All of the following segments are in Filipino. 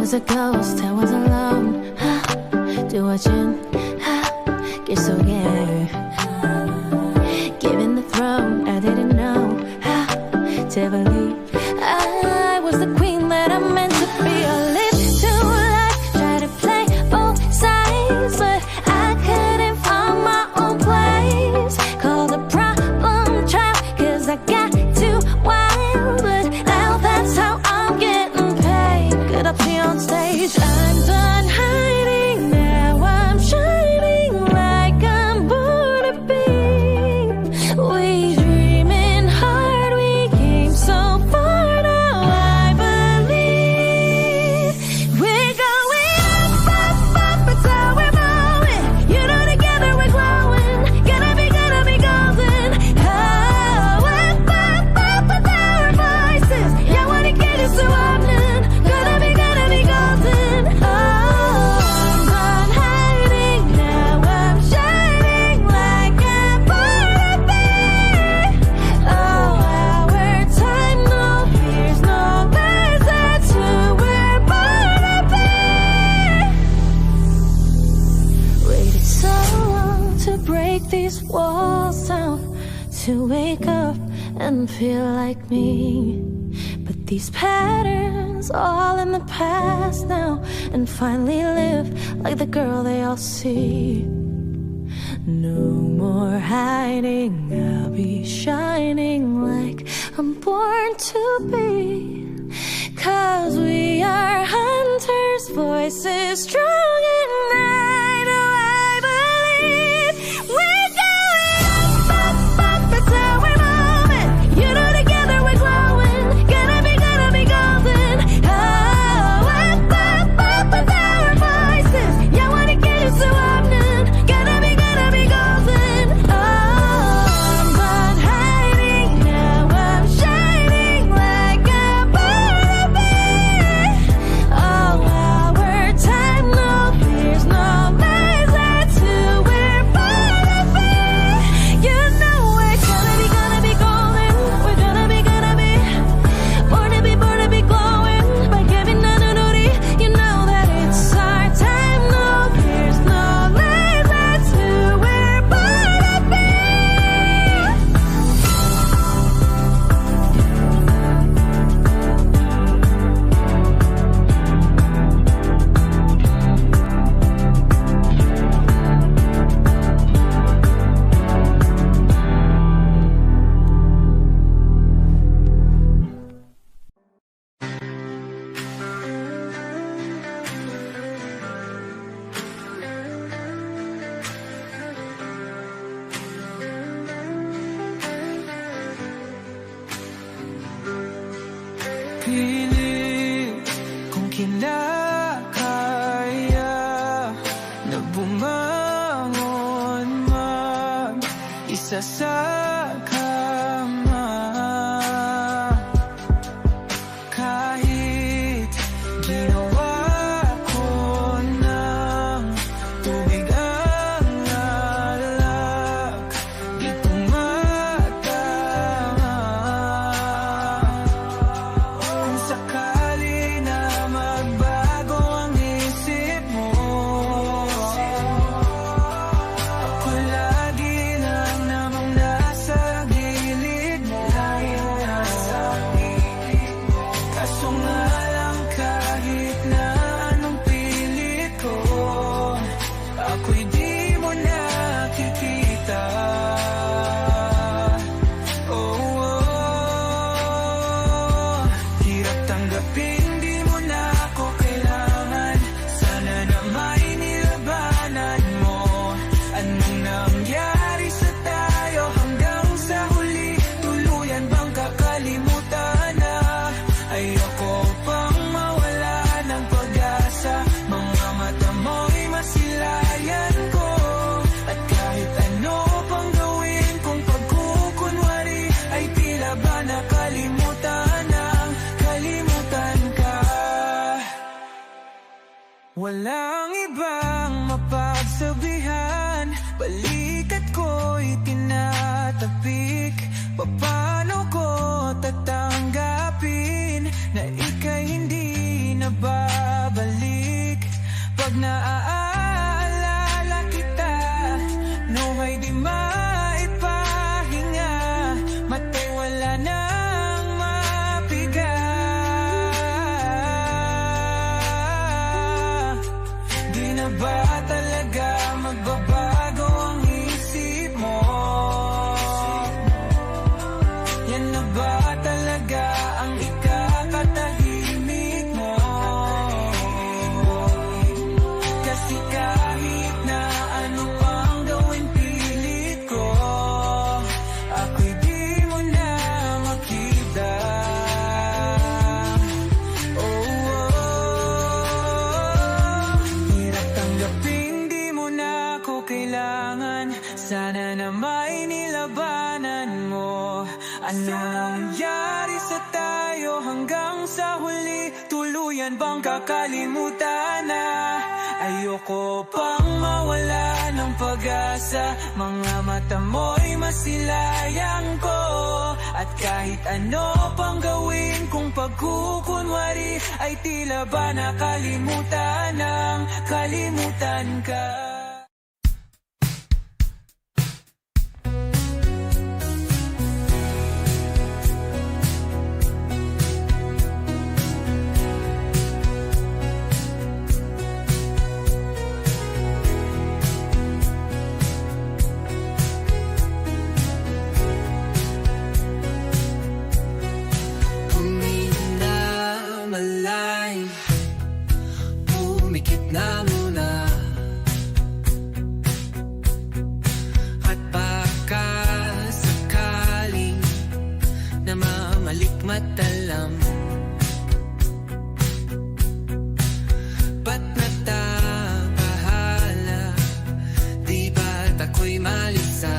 was a ghost, I was alone. 두어진 길 속에 given the throne, I didn't know how to believe I was the queen that I meant to be. I lived too life, tried to play both sides, but I couldn't find my own place. Called a problem child, cause I got too wild, but now that's how I'm getting paid. Good up here on stage, I'm done hiding, now I'm shining like I'm born to be. We dreaming hard, we came so far, now I believe we're going up, up, up, it's how we're moving. You know together we're glowing, gonna be golden. Oh, up, up, up with our voices, yeah, wanna get us so often. Gonna be golden. Oh, I'm done hiding, now I'm shining like I'm born to be. Oh, our time, no fears, no lies, that's who we're born to be. Waited so long to break these walls down, to wake up and feel like me. But these patterns all in the past now, and finally live like the girl they all see. No more hiding, I'll be shining like I'm born to be. Cause we are hunters, voices strong at night. Oh, I believe we're going up, up, up, it's how we're moving. You know together we're glowing, gonna be golden. Oh, up, up, up with our voices, yeah, wanna get us so often. Gonna be golden. Oh, I'm done hiding, now I'm shining like I'm born to be. Oh, our time, no fears, no lies, that's who we're born to be. You know we're gonna be golden. We're gonna be born to be glowing by giving Nanunuri. You know that it's our time, no fears, no lies, that's who we're born to be. Pilit kung kinakaya na bumangon mag-isa sa kama. Kahit ginawa ko ng tubig ang alak, di tumatama. Kung sakali na magbago ang isip mo, ako lagi lang namang nasa gilid mo. Kaso nga lang kahit na anong pilit ko, ako'y di mo nakikita. Oh, hirap tanggapin, di mo na ako kailangan. Sana na may nilabanan mo. Anong nangyari sa tayo hanggang sa huli? Tuluyan bang kakalimutan na? Ayoko pang mawala ng pag-asa. Mga mata mo'y masilayan ko. At kahit ano pang gawin kong pagkukunwari, ay tila ba nakalimutan ng kalimutan ka. Walang ibang mapagsabihan, balikat ko'y tinatapik. Paano ko tatanggapin na ika'y hindi na babalik? pag naaalala kita, nuhay di maipahinga, matay wala nang mapiga. Di na ba talaga magbabago ang isip mo? Yan na ba talaga ang ikakatahimik mo? Kasi kahit na ano pang gawin pilit ko, ako'y di mo na makita. Hirap tanggapin di mo na ako kailangan. Sana na may nilabanan mo. Ano nangyari sa tayo hanggang sa huli? Tuluyan bang kakalimutan na? Ayoko pang mawala ng pag-asa. Mga mata mo'y masilayang ko. At kahit ano pang gawin kung pagkukunwari, ay tila ba nakalimutan ng kalimutan ka. Pumikit na muna at baka sakaling namamalikmatalam. Ba't natabahala? Di ba't ako'y malisa?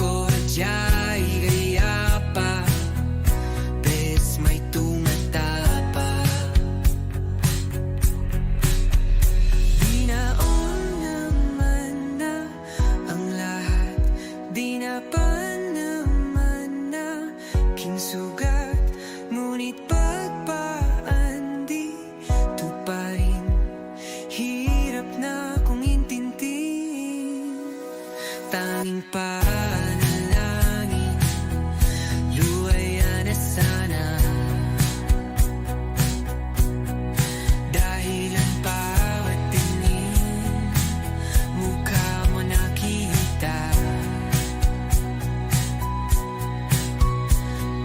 Kodya'y gaya pa, bes may tumatapa. Binaon naman na ang lahat, di na pa naman na kinsugat. Ngunit pagpaan di tuparin, hirap na kong intindihin. Tanging panalangin, luwaya na sana. Dahil ang bawat tingin, mukha mo nakita.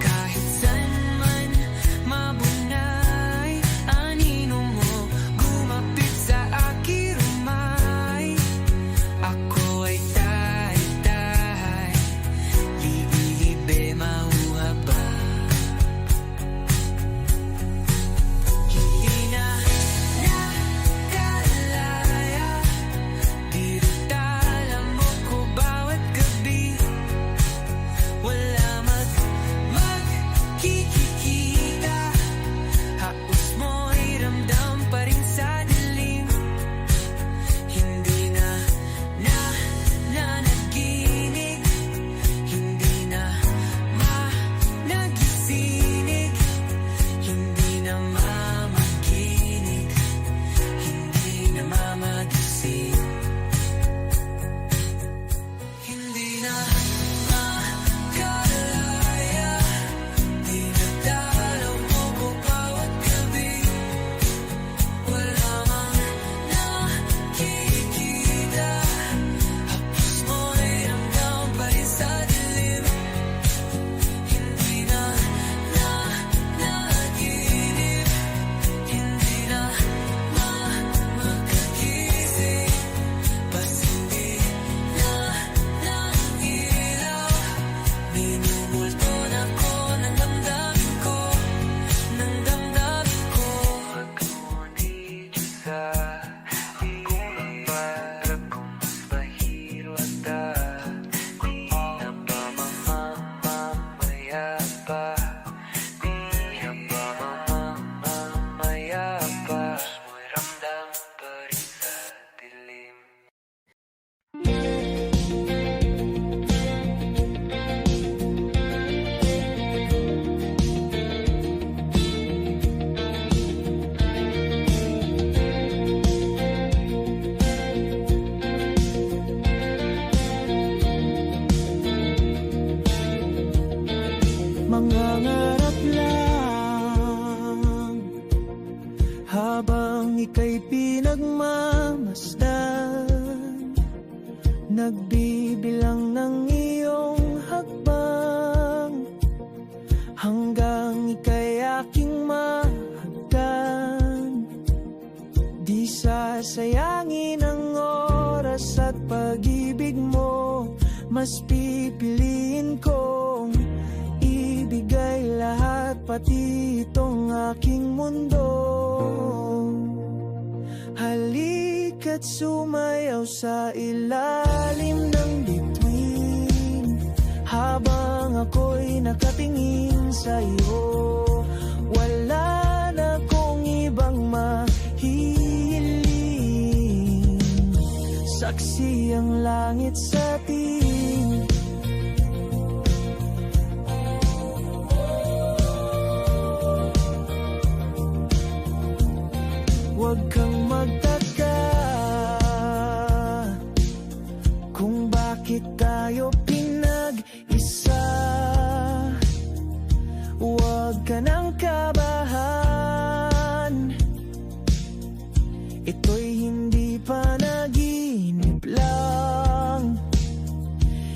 Kahit saan man mabunay, anino mo gumapit sa aking rumay. Ako ay tayo-tayo nangangarap lang habang ika'y pinagmamasdan, nagbibilang ng iyong hakbang hanggang ika'y aking mahagkan. Di sasayangin ang oras at pag-ibig mo, mas pipiliin kong ibigay lahat, pati itong aking mundo. Halika't sumayaw sa ilalim ng bituin habang ako'y nakatingin sa iyo. Wala na kong ibang mahihiling, saksi ang langit sa atin. Huwag kang magtaka kung bakit tayo pinag-isa. Huwag ka nang kabahan, ito'y hindi panaginip lang.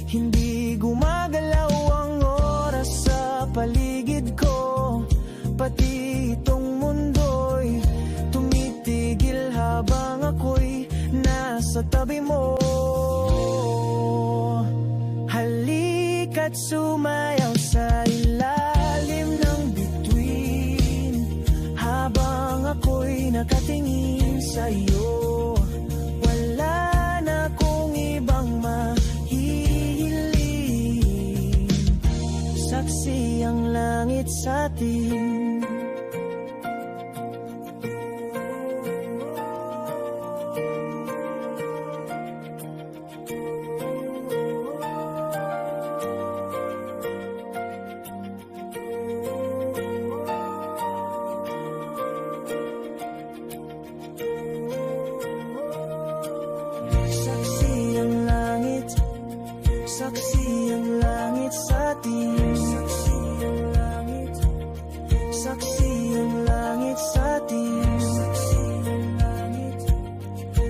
Hindi gumagalaw ang oras sa paligid ko, pati itong mundo'y tumitigil habang ako'y nasa tabi mo. Halika't sumayaw sa ilalim ng bituin habang ako'y nakatingin sa iyo. Wala na akong ibang mahihiling, saksi ang langit sa atin. Saksi ang langit sa atin. Saksi ang langit sa atin.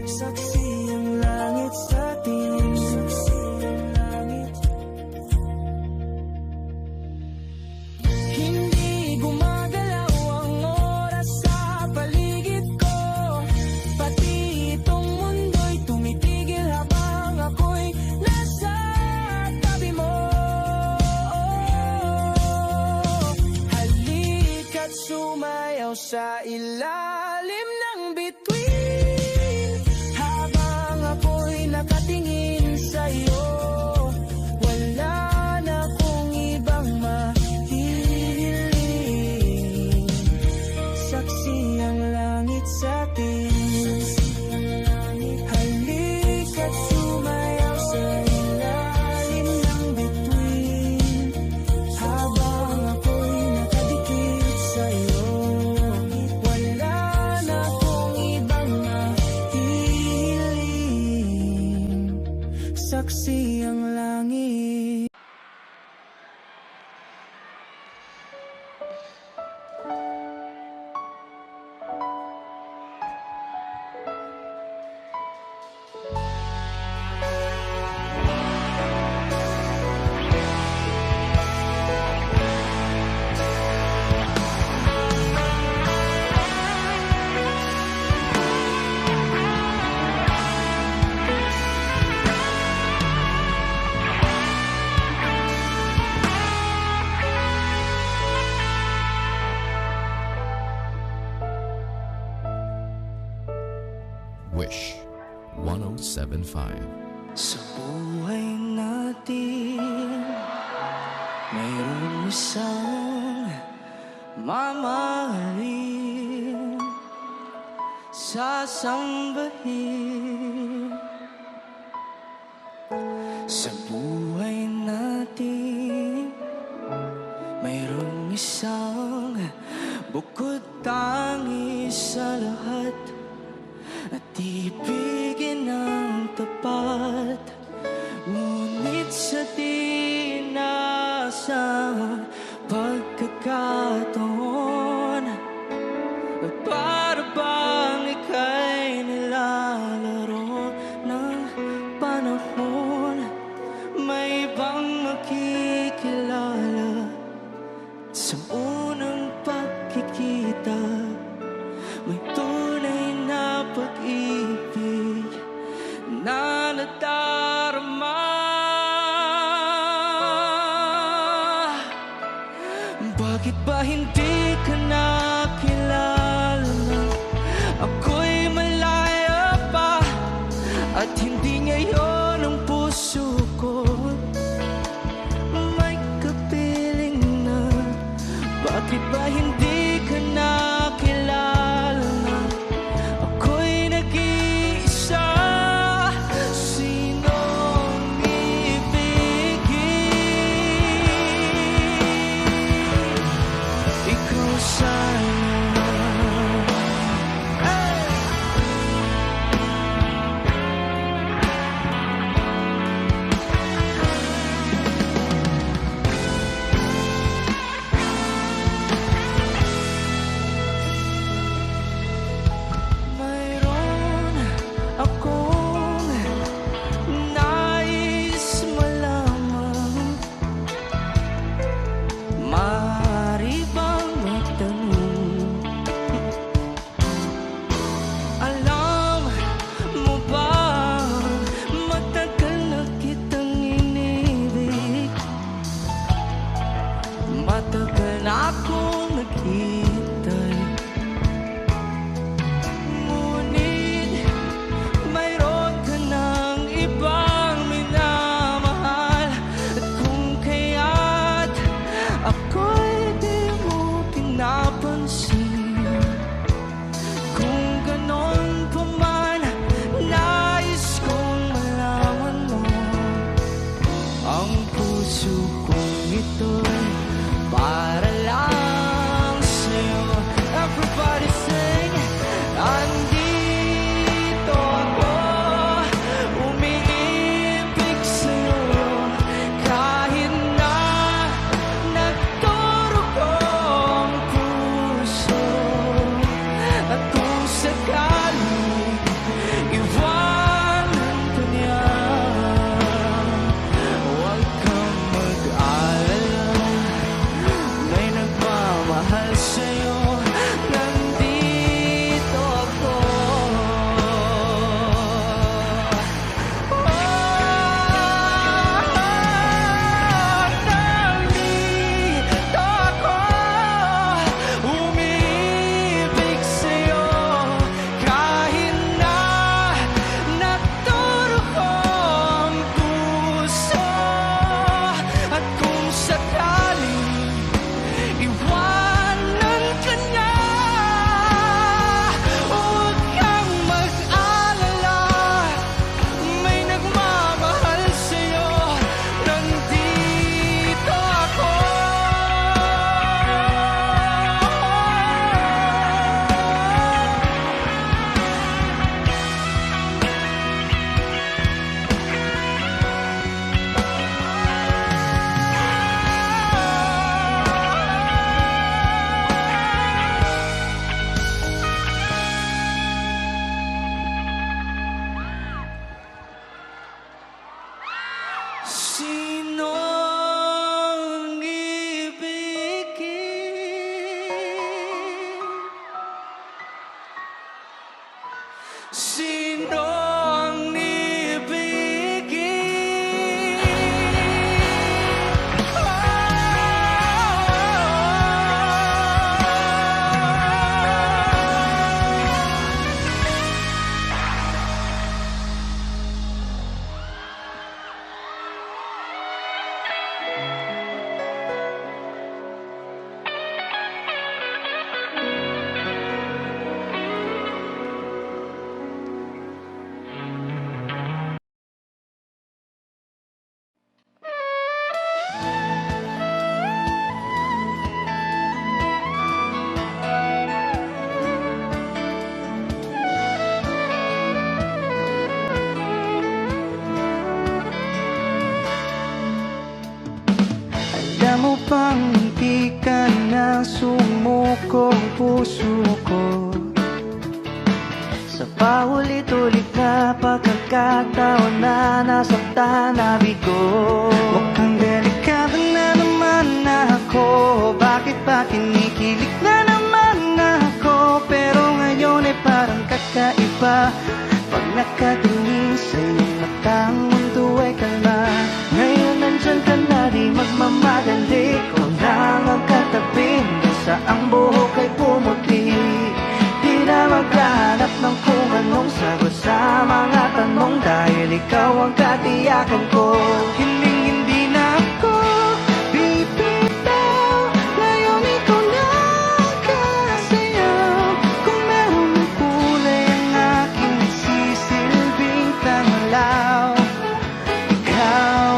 Saksi ang langit sa atin. Hindi gumagalaw ang oras sa paligid ko, pati itong mundo'y tumitigil habang ako'y nasa tabi mo. Halika't sumayaw sa ilalim ng bituin habang ako'y nakatingin sa iyo. Wala na akong ibang mahihiling, saksi ang langit sa atin. Halika't sumayaw sa ilalim ng bituin habang ako'y nakadikit sa iyo. Wala na akong ibang mahihiling, saksi ang langit. Wish 1075. Sa buhay natin, mayroong isang mamahalin, sasambahin. Sa buhay natin, mayroong isang bukod tangi sa lahat at ibigin ng tapat. Ngunit sa di inaasahang pagkakataon na para bang ika'y nilalaro ng panahon. May ibang makikilala sa unang pagkikita. May tunay na pag-ibig na nadarama. Bakit ba hindi ka nakilala na ako'y malaya pa? At hindi ngayon ang puso ko may kapiling na. Bakit ba hindi ka nakilala na ako'y nag-iisa? Sinong ibigin? Ikaw sana. Hey! na sumuko ang puso ko sa paulit-ulit na pagkakataon na nasaktan na bigo. Mukhang delikado na naman ako, bakit ba kinikilig na naman ako? Pero ngayon ay parang kakaiba pag nakatingin sa iyong matang mundo ay kalma. Ngayon nandyan ka na, di magmamadali, ikaw lang ang katabi hanggang sa ang buhok ay pumuti. Di na maghanap ng kung anong sagot sa mga tanong, dahil ikaw ang katiyakan ko. Hindi na ako bibitaw, ngayon ikaw lang kasayaw. Kung meron ng kulay ang aking nagsisilbing tanglaw, ikaw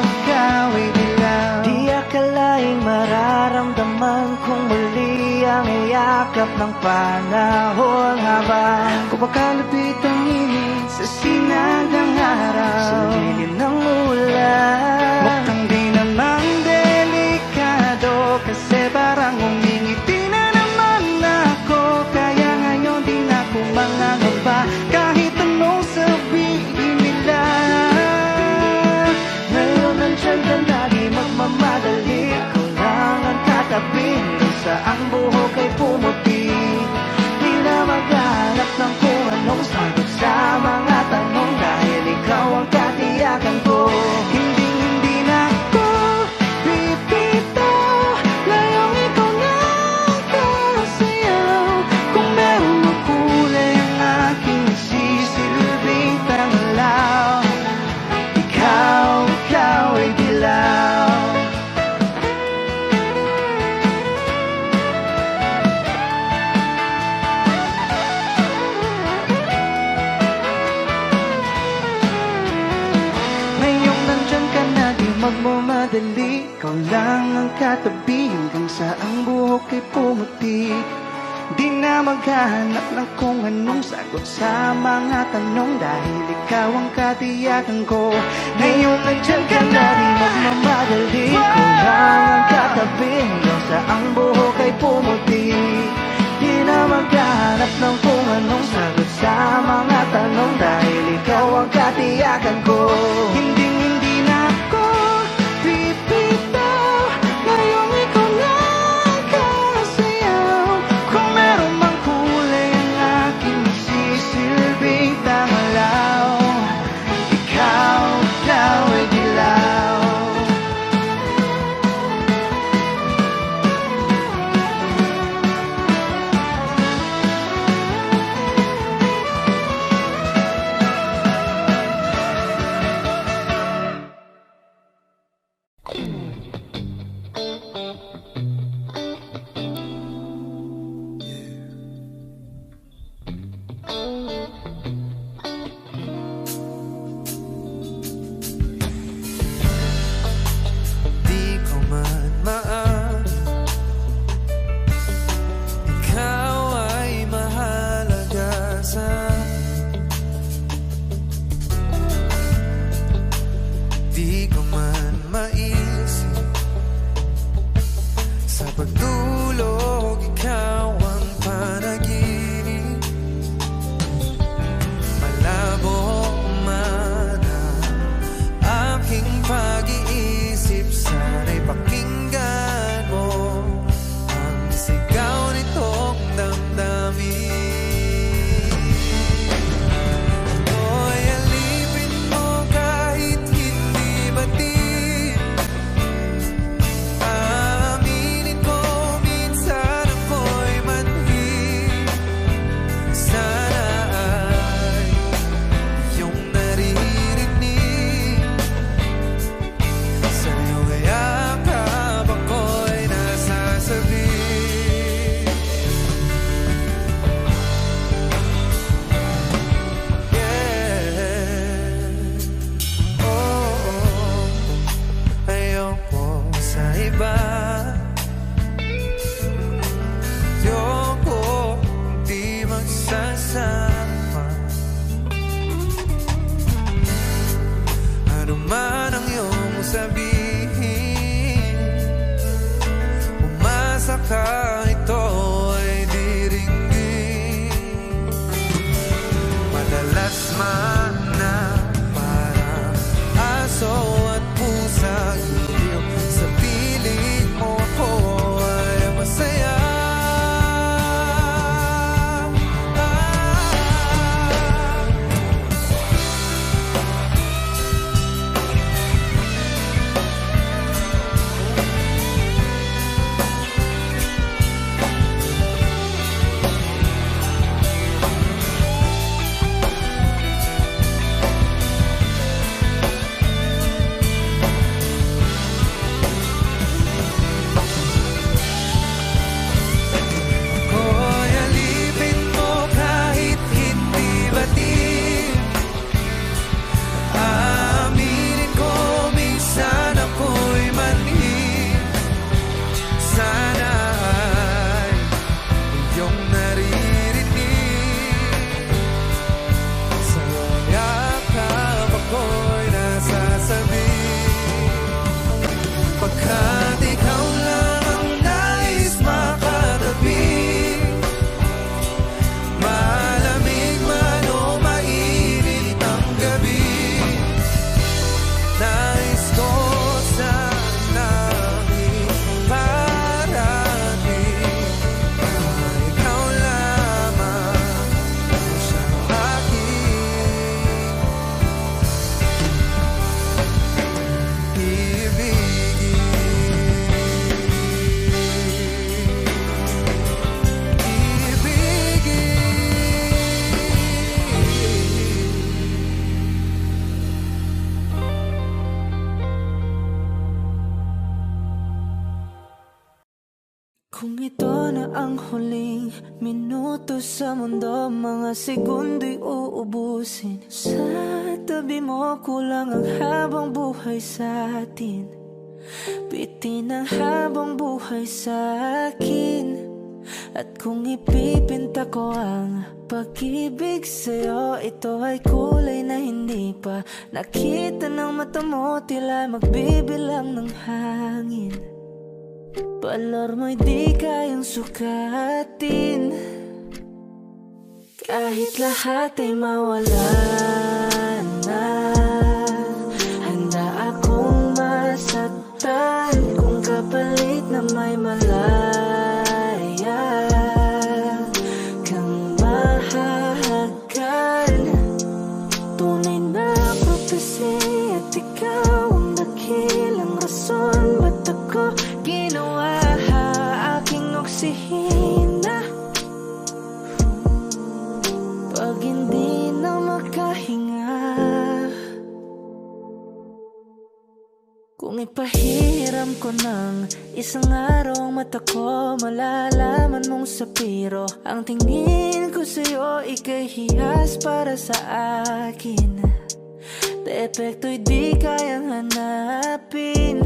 ay dilaw. Di akalaing mararamdaman kung muli ang iyakap ng panahon, habang kumakalapit ang init sa sinag ng araw, sa lilim ng ulan. Mukhang di namang delikado, kasi parang umingiti na naman ako. Kaya ngayon di na ako mangangamba kahit anong sabihin nila. Ngayon nandyan ka na, di magmamadali, ikaw lang ang katabi hanggang sa ang buhok ay pumuti. Di na maghanap ng kung anong sagot sa mga tanong, dahil ikaw ang katiyakan ko. Hindi na ako bibitaw, ngayong ikaw na ang kasayaw. Kung meron ng kulay ang aking nagsisilbing tanglaw, ikaw ay dilaw. Ngayong nandyan ka na, di magmamadali, ikaw lang ang katabi hanggang sa ang buhok ay pumuti. Di na maghanap ng kung anong sagot sa mga tanong, dahil ikaw ang katiyakan ko. Ngayon nandyan ka na, di magmamadali, ikaw lang ang katabi hanggang sa ang buhok ay pumuti. Di na maghanap ng kung anong sagot sa mga tanong, dahil ikaw ang katiyakan ko. Hindi na ako bibitaw, ngayong ikaw lang kasayaw. Kung meron mang kulay ang aking nagsisilbing tanglaw, ikaw ay dilaw. Di ko man maano, ikaw ay mahalaga sa akin. Di ko man maisip, sa pagtulog ikaw ang panaginip. Malabo man ang aking pag-iisip, sana'y pakinggan mo ang sigaw nitong damdamin. Ako'y alipin mo kahit hindi batid. Aminin ko minsan ako'y manhid. Sana ay iyong naririnig. Sa'yo yakap ako'y nasasabi. Yeah. Oh, ayoko sa iba. Ayoko di magsasama. Ano man ang iyong sabihin, umasa ka ito na ang huling minuto sa mundo, mga segundo'y uubusin. Sa tabi mo kulang ang habang buhay sa atin, bitin ang habang buhay sa akin. At kung ipipinta ko ang pag-ibig sa'yo, ito ay kulay na hindi pa nakita ng mata mo, tila magbibilang ng hangin. Balor mo'y di kayang sukatin, kahit lahat ay mawala na. Handa akong masaktan kung kapalit na may malaya kang mahahagan. Tunay na prophecy at ikaw ang dakilang rason ba't ako ginawa aking oksihina. Pag hindi na makahinga, kung ipahiram ko ng isang araw ang mata ko, malalaman mong sapiro ang tingin ko sa'yo, ika'y hiyas para sa akin. Depekto'y di kayang hanapin,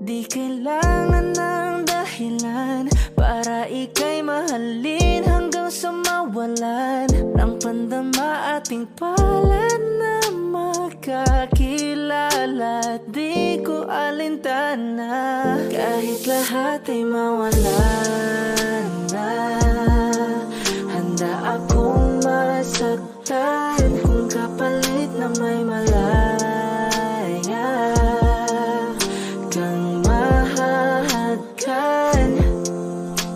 di kailangan ng dahilan para ika'y mahalin hanggang sa mawalan ng pandama ating palad na magkakilala. Di ko alintana kahit lahat ay mawalan na. Handa akong masaktan kung kapalit na may malaya kang mahahagan.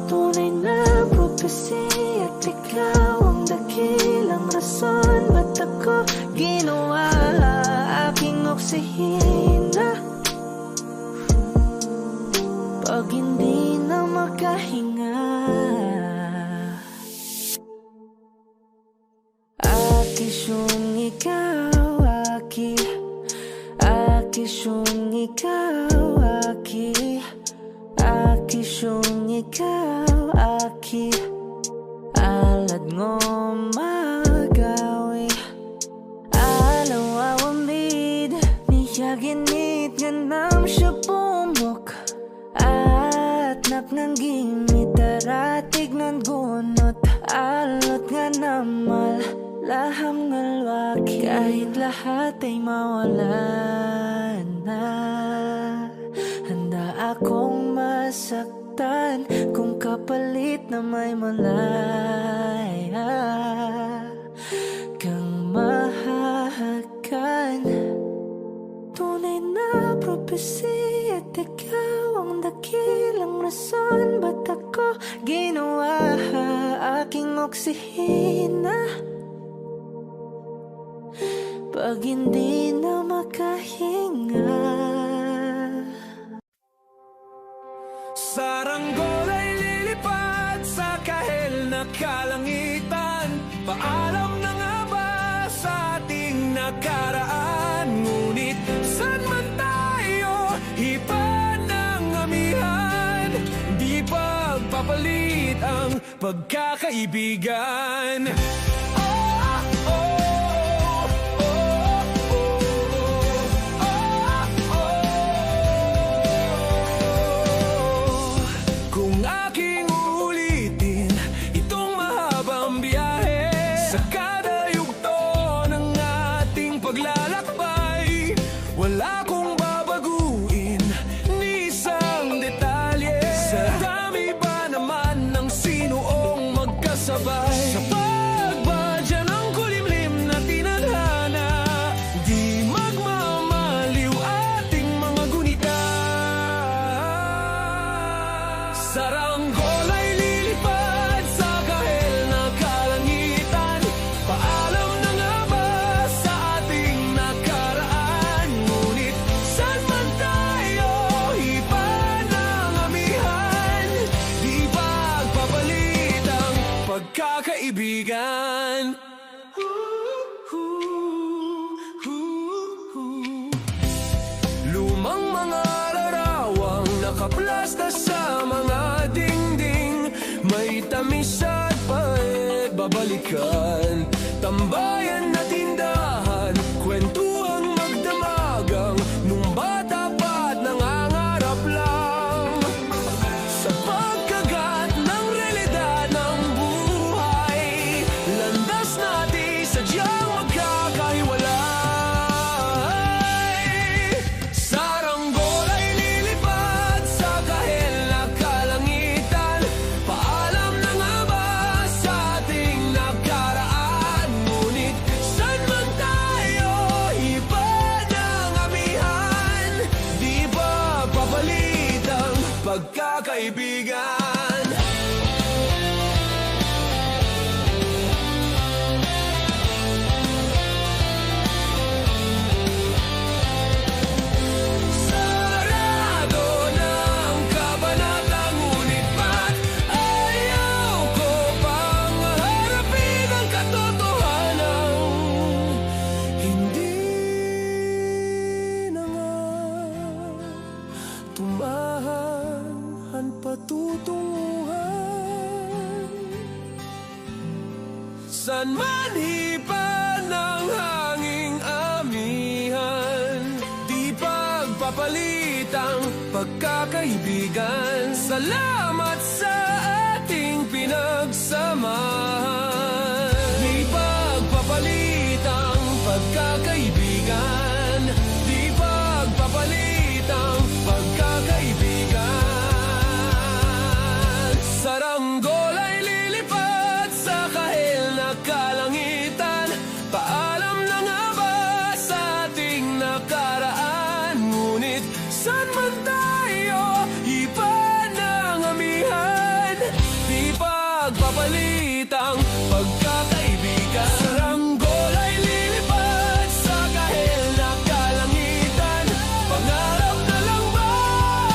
Tunay na prophecy at ikaw ang dakilang rason ba't ako ginawa aking oksihina. Pag hindi na makahinga, akisyong ikaw, akisyong ikaw, akisyong ikaw, alad ngo magawi alaw awamid niyaginit ganam siya pumok at naknanggimit taratig ng gunot alot nga namal laham ngalwaki. Kahit lahat ay mawalan na, handa akong masaktan kung kapalit na may malaya kang mahahagan. Tunay na prophecy at ikaw ang dakilang rason ba't ako ginawa aking oksihina. Pag hindi na makahinga, Saranggol ay lilipad sa kahel na kalangitan. Paalam na nga ba sa ating nakaraan? Ngunit saan man tayo, iba ng amihan. Di pagpapalit ang pagkakaibigan. Wala kong babaguin ni isang detalye. Sa dami ba naman ng sinuong magkasabay? Sa pagbadya ng kulimlim na tinadhana, di magmamaliw ating mga gunita. Saranggol ay lilipad sa kahel na kalangitan. Paalam na nga ba sa ating nakaraan? Ngunit saan man tayo, iba ng amihan. Di pagpapalit ang pagkakaibigan. Lumang mga larawang nakaplasta sa mga dingding. tamis at pait babalikan. Tambayan na tindahan, kwentuhang magdamagang, nung bata pa't nangangarap lang. Sa pagkagat ng realidad ng buhay, landas natin sadyang magkakahiwalay. Saranggol ay lilipad sa kahel na kalangitan. Paalam na nga ba sa ating nakaraan? Ngunit saan man tayo, iba ng amihan. Di ba papalit ang pagkakaibigan? Sarado ng kabanata, ngunit ba't ayaw ko pang harapin ang katotohanan? Hindi na nga tumahan ang patutunguhan. San man hipan ng hanging amihan, di pagpapalit ang pagkakaibigan. Salamat sa ating pinagsamahan. Di pagpapalit ang pagkakaibigan. Di pagpapalit ang pagkakaibigan. Saranggol ay lilipad sa kahel na kalangitan. Paalam na nga ba sa ating nakaraan? Ngunit saan man tayo, iba ng amihan. Di pagpapalit ang pagkakaibigan. Saranggol ay lilipad sa kahel na kalangitan. Pangarap na lang ba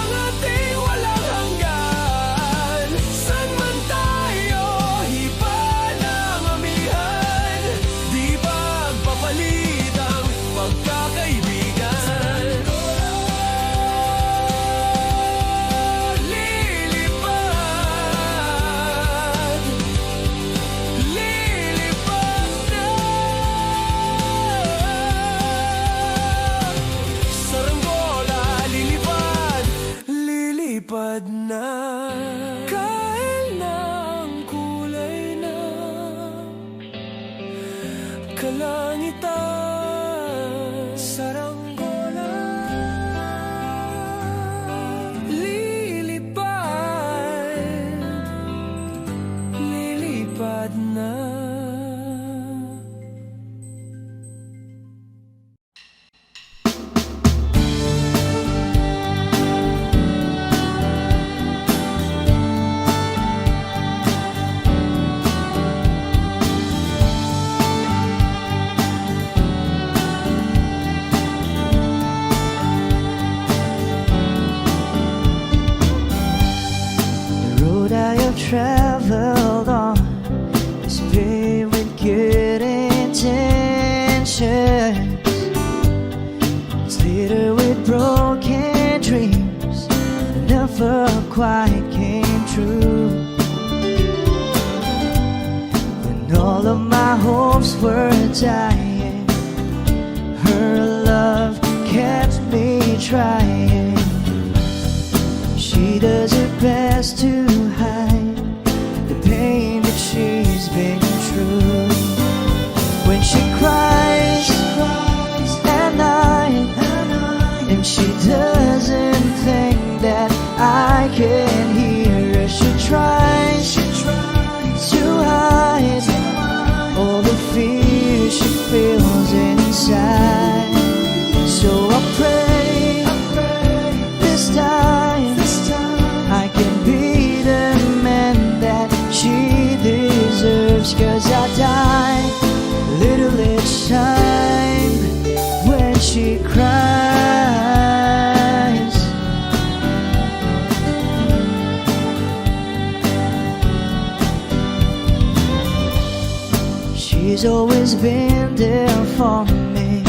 ang ating walang hanggan? Saan man tayo, iba ng amihan. Di pagpapalit ang pagkakaibigan. Lilipad, lilipad na. Saranggola, lilipad, lilipad na. Kahel na ang kulay na kalangitan. Saranggola, lilipad, lilipad na. The road I have traveled on is paved with good intentions. It's littered with broken dreams that never quite came true. When all of my hopes were dying, her love kept me trying. She does her best to hide the pain that she's been through. When she cries at night, and she doesn't think that I can hear her, she tries to hide all the fear she feels inside. So I pray this time I can be the man that she deserves. 'Cause I die a little each time when she cries. She's always been there for me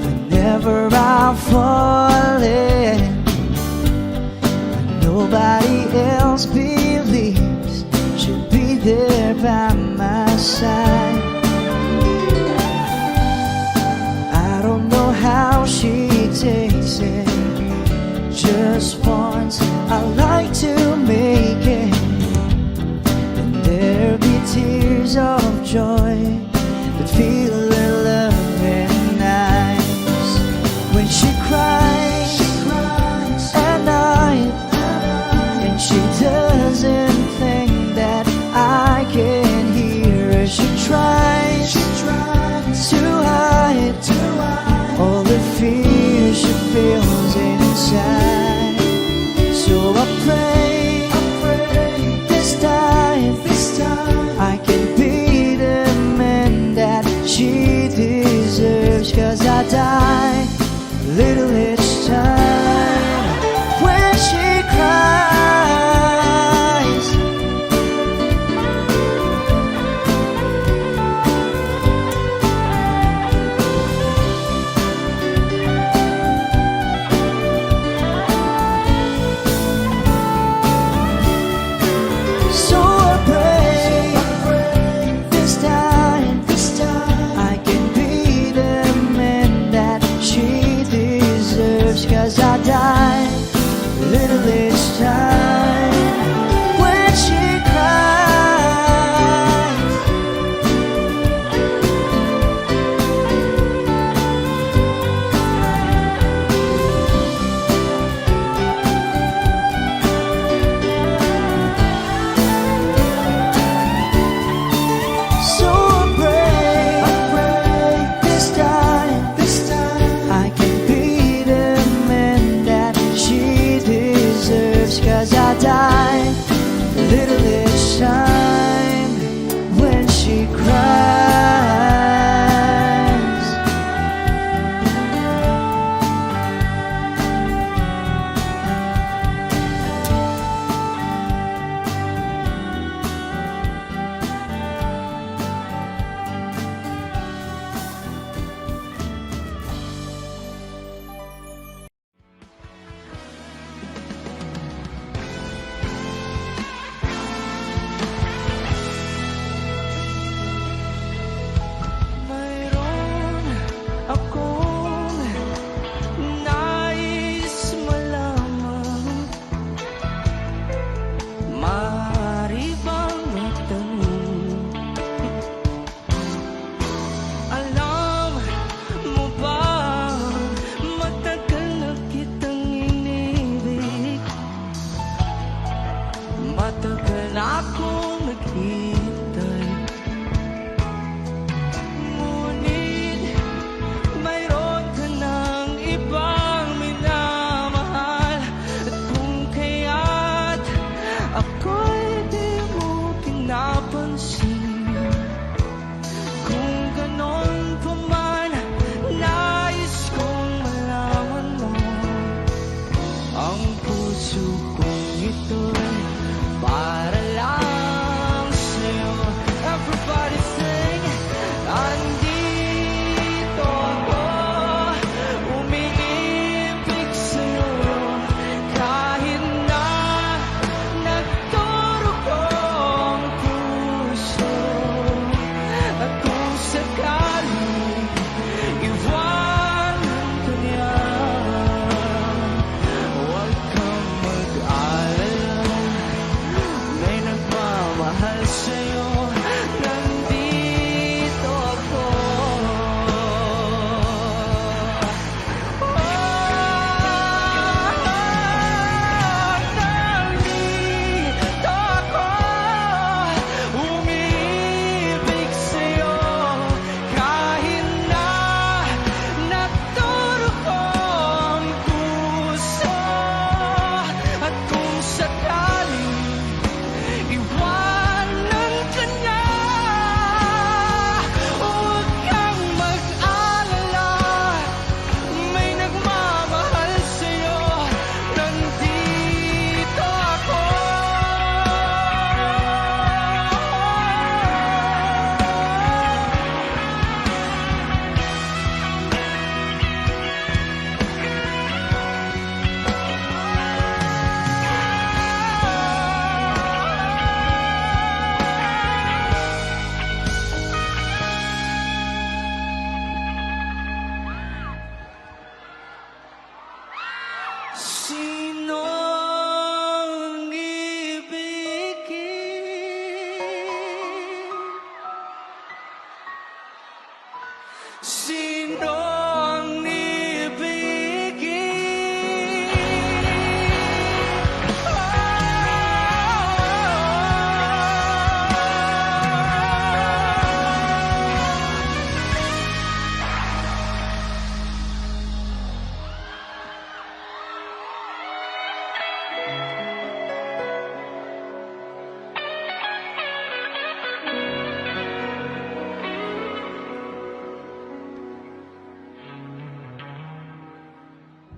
whenever I'm falling. When nobody else believes matagal akong naghihintay. Ngunit mayroon ka ng ibang minamahal. At kung kaya't ako'y di mo pinapansin, kung ganon pa man, nais kong malaman mo ang puso kong ito'y para lang sa'yo. Everybody sing, andito ako, umiibig sa'yo. Kahit na nagdurugo ang puso, at kung sakaling iwanan ka niya, huwag kang mag-alala, may nagmamahal sa'yo. Nandito ako. Nandito ako, umiibig sa'yo. Kahit na nagdurugo ang puso, at kung sakaling iwanan ka na, huwag kang mag-alala, may nagmamahal sa'yo. Nandito ako. Sinong ibigin? Sinong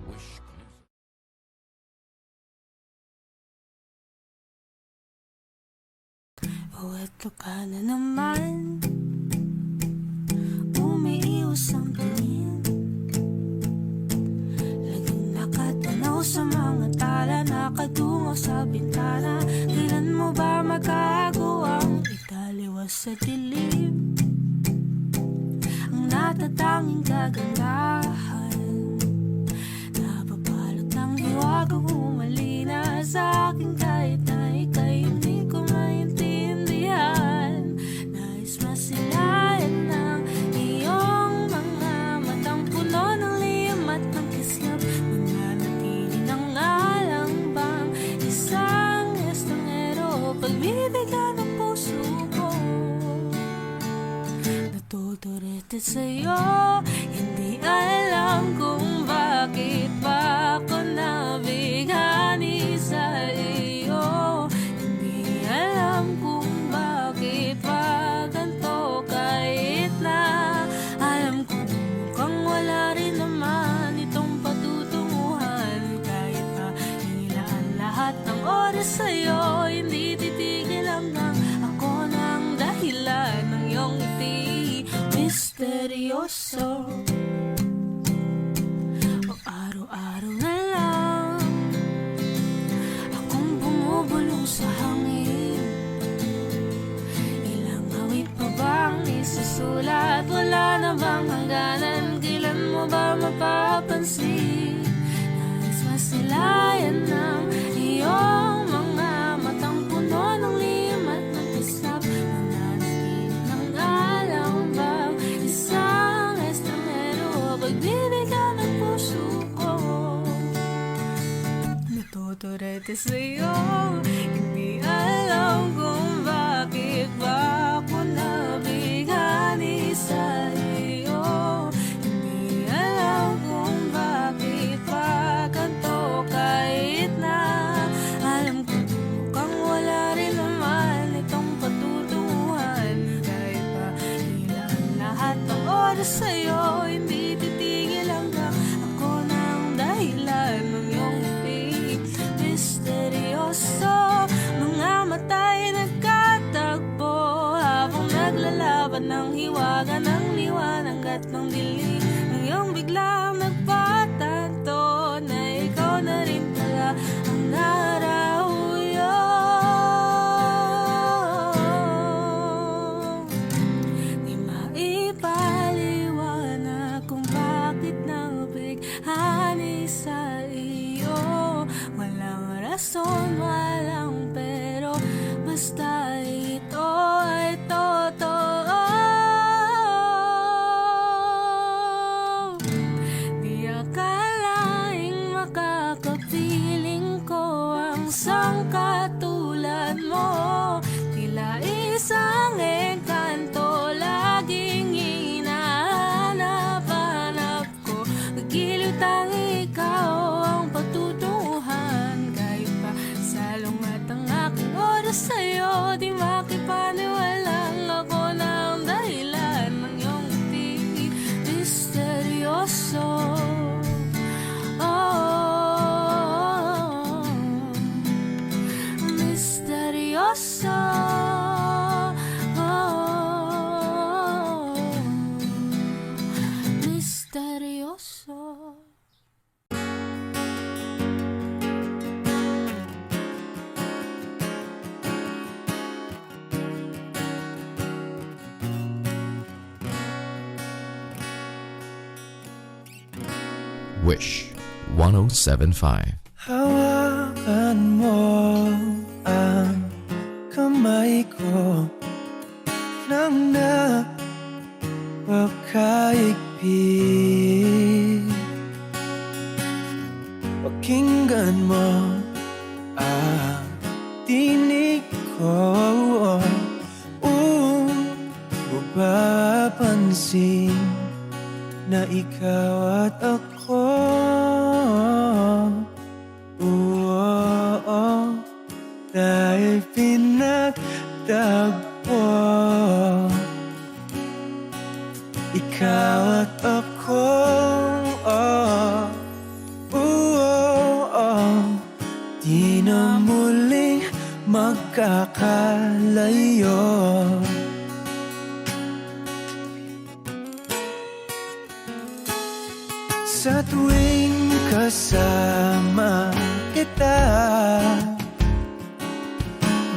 Wish. Oh, eto ka na naman, umiiwas ang tingin, laging nakatanaw sa mga tala, nakatungo sa bintana. Kailan mo ba magagawang italiwas sa dilim ang natatanging kagandahan, napabalot ng hiwaga, humalina sa akin kahit na ika'y hindi ko maintindihan. Nais masilayan ng iyong mga matang puno ng liyam at ng kislap, mananatili ng alang bang isang estranghero, pagbibigyan ng puso ko. Natuturete sa'yo, hindi alam kung bakit ba ako nabighani sa iyo. Hindi alam kung bakit ba ganito, kahit na alam kong mukhang wala rin naman itong patutunguhan. Kahit na ilaan lahat ng oras sa'yo, hindi titigil hanggang ako ng dahilan ng iyong ngiti misteryoso. O araw-araw na lang akong bumubulong sa hangin. Ilang awit pa bang isusulat? Wala na bang hangganan? Kailan mo ba mapapansin? Nais masilayan ng iyong mga matang puno ng liyam at ng kislap, mananatili ng alam bang isang estranghero, pagbibigyan ng puso ko. Natuturete sa'yo, hindi alam laban ng hiwaga ng liwanag at ng dilim. Ngayong biglang nagpatanto na ikaw na rin pala ang narauyo. Di maipaliwanag kung bakit nabighani sa iyo. Walang rason, walang pero, basta ito ay totoo. Di akalaing makakapiling ko ang sangkatulad mo. Tila isang engkanto laging hinahanap-hanap ko. Giliw tanging ikaw ang patutunguhan. Kahit pa salong at ang aking oras sa'yo, di makipaniwalang ako na ang dahilan ng iyong ngiti misteryoso. Oh, misteryoso. Oh, misteryoso. Wish 1075. Hawakan mo ang kamay ko nang napakaigpit. Pakinggan mo ang tinig ko. Mapapansin na ikaw at ako. Dahil pinagtagpo, ikaw at ako. Di na muling magkakalayo. Sa tuwing kasama kita,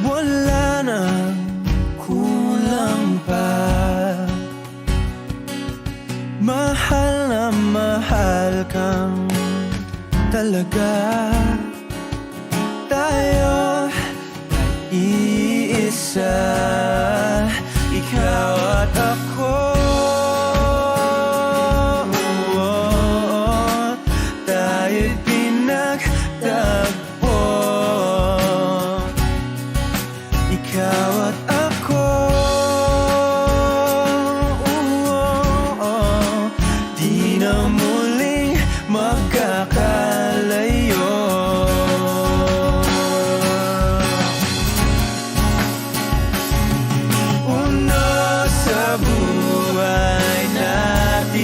wala nang kulang pa. Mahal na mahal kang talaga. Tayo ay iisa, ikaw at ako. Tayo'y pinagtagpo, ikaw at ako. Di na muling magkakalayo. Uno sa buhay natin,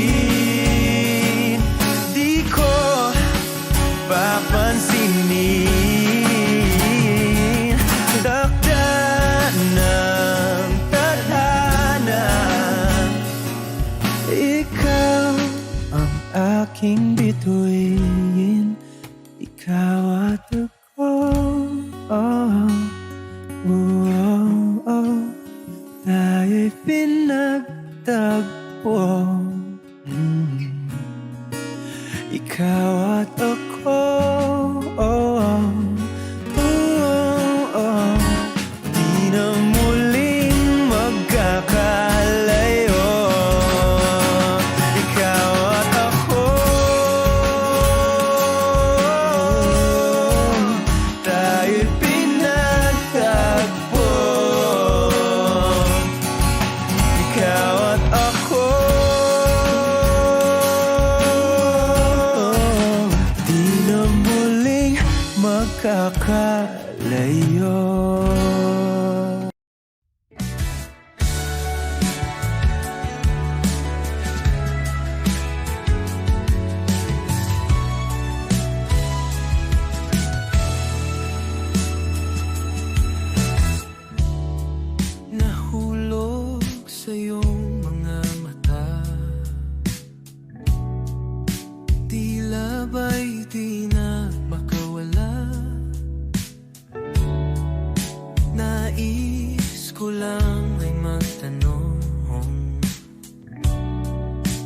di ko papansinin. Takda ng tadhana, ikaw ang aking bituin, ikaw at ako. Tayo'y pinagtagpo, ikaw at ako. Di na muling magkakalayo, ikaw at ako. Tayo'y pinagtagpo, ikaw at ako. Di ko lang ay magtanong,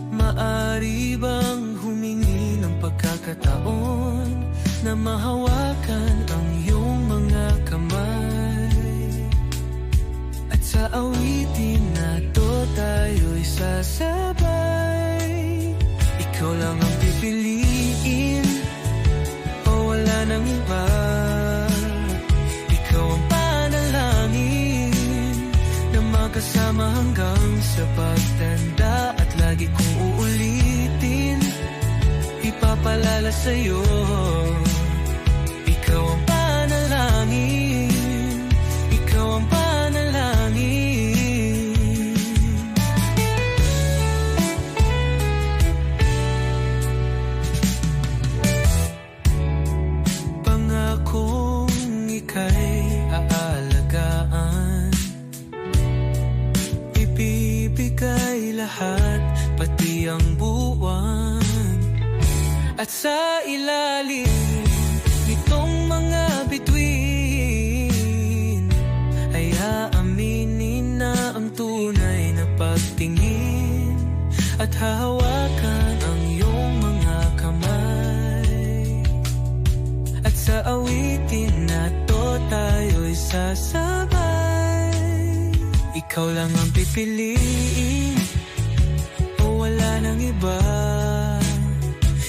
maari bang humingi ng pagkakataon na mahawakan ang iyong mga kamay? At sa awitin na to tayo'y sasabay. Ikaw lang ang pipiliin o wala nang iba. Ikaw ang panalangin na magkasama hanggang sa pagtanda. At lagi kong uulitin, ipapalala sa'yo. Ikaw ang panalangin, ikaw ang panalangin. Pangakong ika'y aalagaan, ibibigay lahat, pati ang buwan. At sa ilalim nitong mga bituin ay aaminin na ang tunay na pagtingin. At hahawakan ang iyong mga kamay. At sa awitin na to tayo'y sasabay. Ikaw lang ang pipiliin o wala nang iba.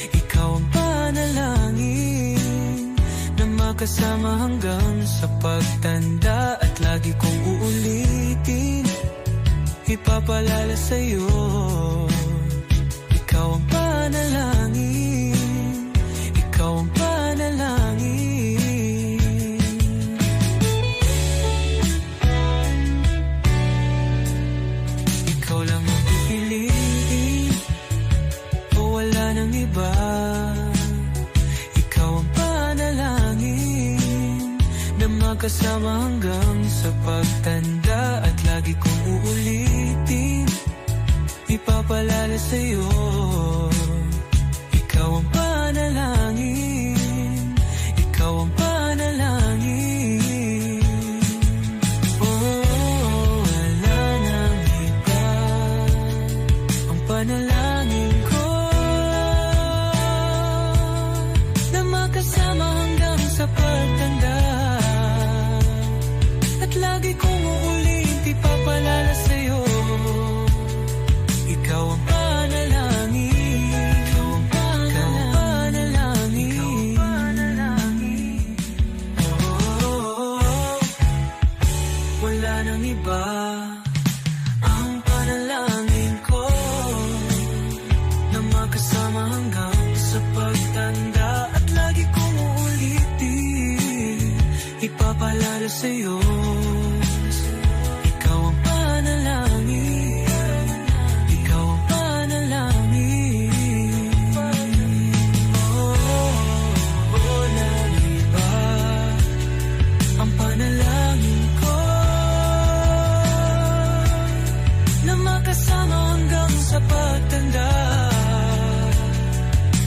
Ikaw ang panalangin na makasama hanggang sa pagtanda. At lagi kong uulitin, ipapalala sa'yo. Ikaw ang panalangin, ikaw ang panalangin. Ikaw lang ang pipiliin o wala nang iba. Ikaw ang panalangin na magkasama hanggang sa pagtanda. At lagi kong uulitin, ipapalala sa'yo. Ikaw ang panalangin, ikaw ang panalangin. Oh, wala nang iba. Ang panalangin ko na makasama hanggang sa pagtanda. At lagi kong uulit, ipapalala sa'yo. Ikaw ang panalangin, ikaw ang panalangin, ikaw ang panalangin. Oh, wala nang iba. Ang panalangin ko na makasama hanggang sa pagtanda. At lagi kong uulitin, ipapalala sa'yo. Ikaw ang panalangin, ikaw ang panalangin. Oh, walang iba. Ang panalangin ko na makasama hanggang sa pagtanda.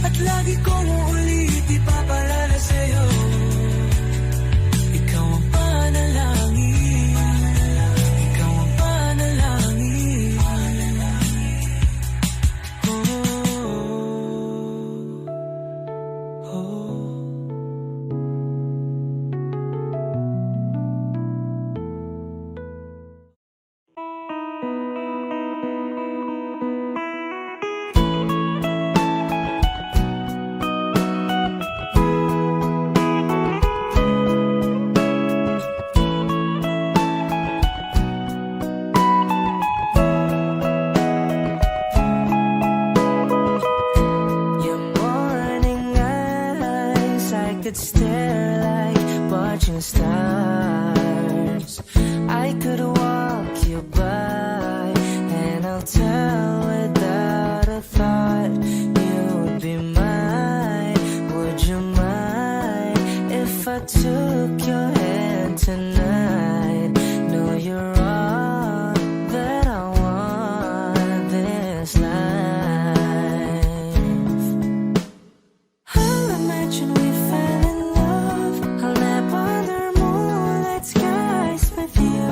At lagi kong uulit, ipapalala sa'yo. Ikaw ang panalangin, ikaw ang panalangin. Oh, oh. Your morning eyes, I could stare like watching stars. I could walk you by, and I'll tell without a thought you'd be mine. Would you mind if I took your hand tonight? No, you're all that I want this life. I'll imagine we fell in love. I'll nap under moonlit skies with you.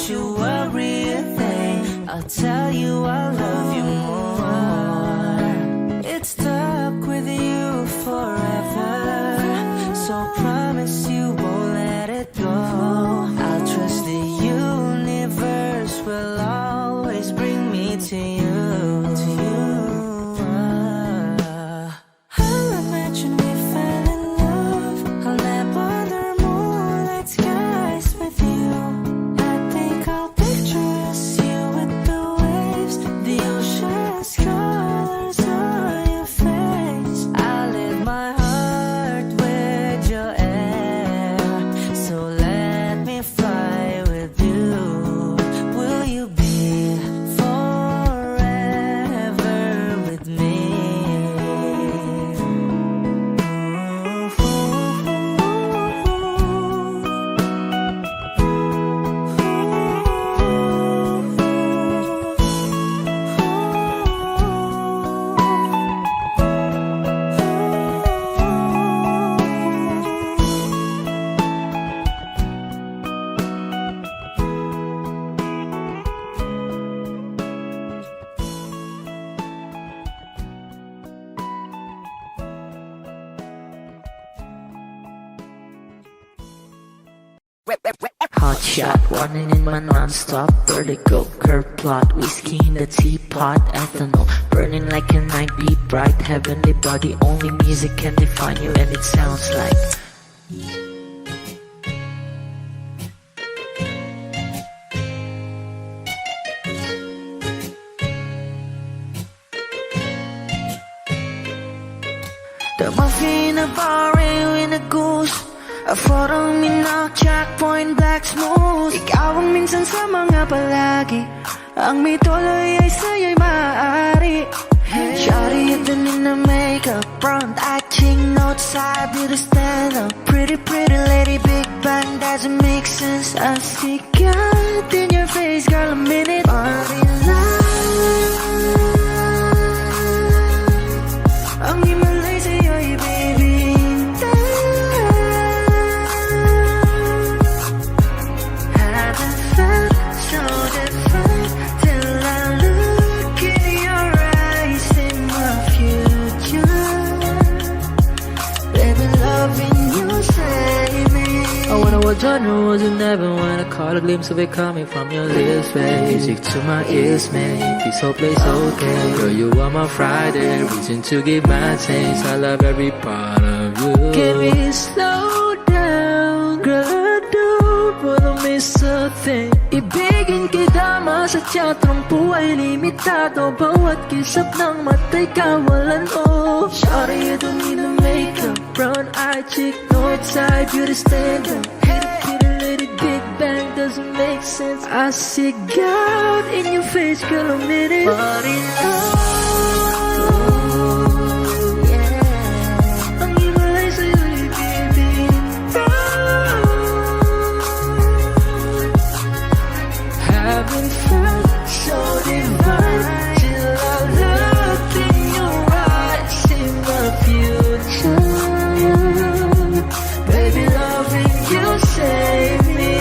you worry a thing. I'll tell you I love you more. It's stuck with you forever, so promise you won't let it go. I'll trust the universe will always bring me to you. I'll imagine we fell in love. I'll never under moonlight skies with you. I think I'll picture us, you with the waves, the ocean's colors on your face. I live my heart with your air, so let me fly with you. Will you be forever with me? Hot shot, running in my non-stop vertigo. Curve plot, whiskey in the teapot, ethanol burning like a night, be bright, heavenly body. Only music can define you, and it sounds like the muffin in a bar, in a goose. A photo minok, checkpoint, black smooth. Ikaw ang minsan sa mga palagi, ang may tuloy ay sa'yo'y maaari. Shawty, you've been in the makeup, front eye, cheek notes, side, beauty stand up. Pretty, pretty lady, big bang, doesn't make sense. I see God in your face, girl, a minute. Party life, ang himalay sa'yo'y baby. Haven't felt so different till I look in your eyes, in my future. Baby, loving you save me. I wonder what genre was in heaven when I caught a glimpse of it coming from your lips, babe. Music to my ears, man. This whole place okay. Girl, you are my Friday, reason to give my taste. I love every part of you. Can we slow down, girl? I don't wanna miss a thing. Ibigin kita, masadya, trangpo ay limitado. Bawat kisap ng mata'y kawalan mo. Shawty, you don't need to make up. Brown eye, cheek, north side, beauty stand up. Kitty, lady, big bang, doesn't make sense. I see God in your face, girl, a minute. But in love, yeah. Ang himalay sa'yo'y baby. Haven't felt so divine till I look in your eyes, in my future. Baby, loving you save me.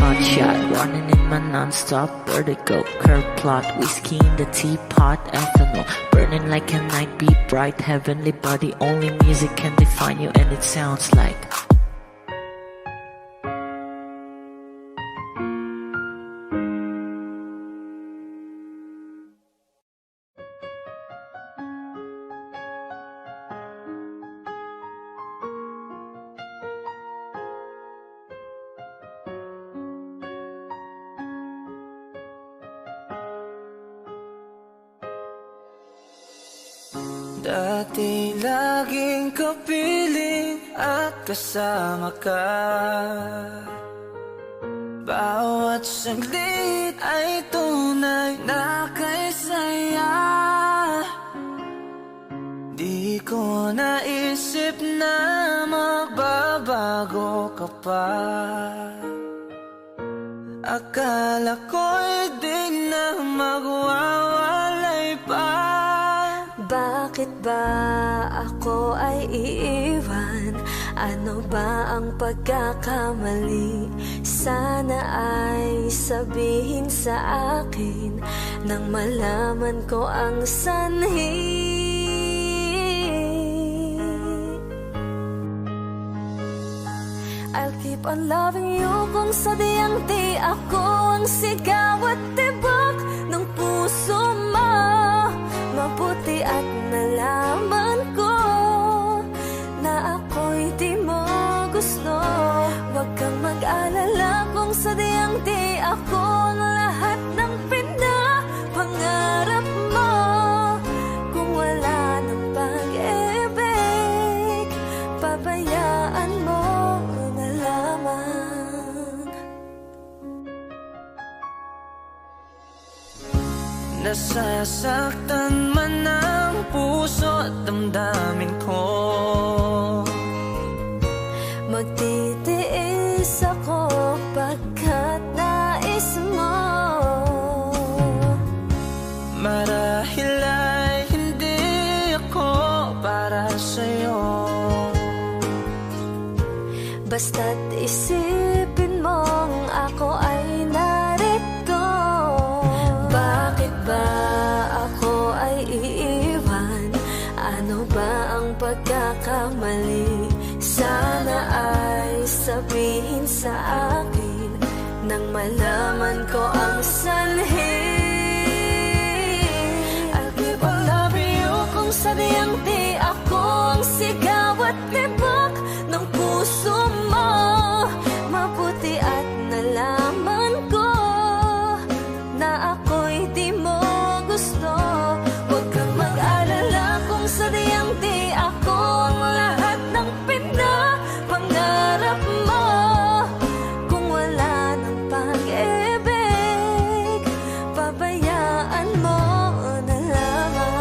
Hot shot, running in my non-stop vertigo. Curve plot, whiskey in the teapot, ethanol burning like a night, be bright, heavenly body. Only music can define you, and it sounds like Dati laging kapiling at kasama ka. Bawat saglit ay tunay na kay saya. Di ko naisip na magbabago ka pa. Akala ko'y di na magwawalay pa. Bakit ba ako ay iiwan? Ano ba ang pagkakamali? Sana ay sabihin sa akin nang malaman ko ang sanhi. I'll keep on loving you kung sadyang di ako ang sigaw at tibok ng puso mo. Mabuti at nalaman ko na ako'y di mo gusto. Huwag kang mag-alala kung sadyang di ako ang lahat ng pinapangarap mo. Kung wala ng pag-ibig, pabayaan mo na lamang. Nasasaktan man ang puso at damdamin ko, magtitiis ako pagkat nais mo. marahil ay hindi ako para sa'yo. Basta't isipin mong ako ay narito. Bakit ba ako ay iiwan? Ano ba ang pagkakamali? Sana ay sabihin sa akin nang malaman ko ang sanhi. I'll keep on loving you kung sadyang di ako ang sigaw at tibok ng puso mo. Mabuti at nalaman ko na ako'y di mo gusto. Huwag kang mag-alala kung sadyang di ako ang lahat ng pinapangarap mo. Kung wala ng pag-ibig, pabayaan mo na lamang.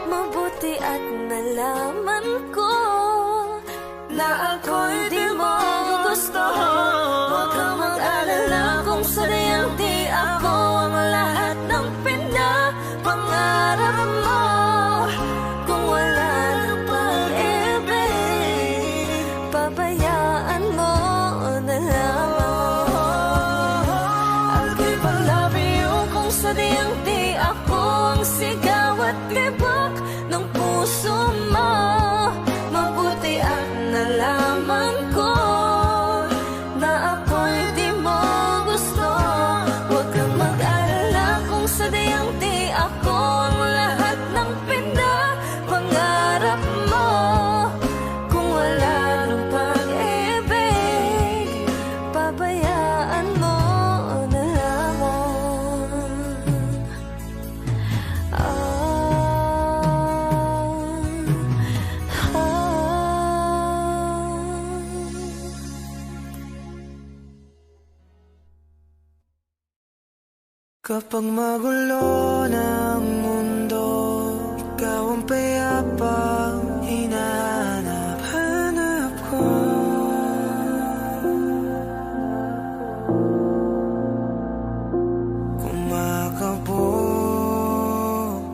Mabuti at nalaman ko na ako'y di mo gusto. Huwag kang mag-alala kung sadyang di ako ang lahat ng pinapangarap mo. Kung wala ng pag-ibig, pabayaan mo na lamang. I'll keep on loving you kung sadyang di ako ang sigaw at tibok ng puso mo. Mabuti at nalaman ko na ako'y di mo gusto. Huwag kang mag-alala kung sadyang di ako ang lahat ng pinapangarap mo. Kung wala ng pag-ibig, pabayaan mo na lamang. Kapag magulo ng mundo, ikaw ang payapang hinahanap-hanap ko. Kumakabog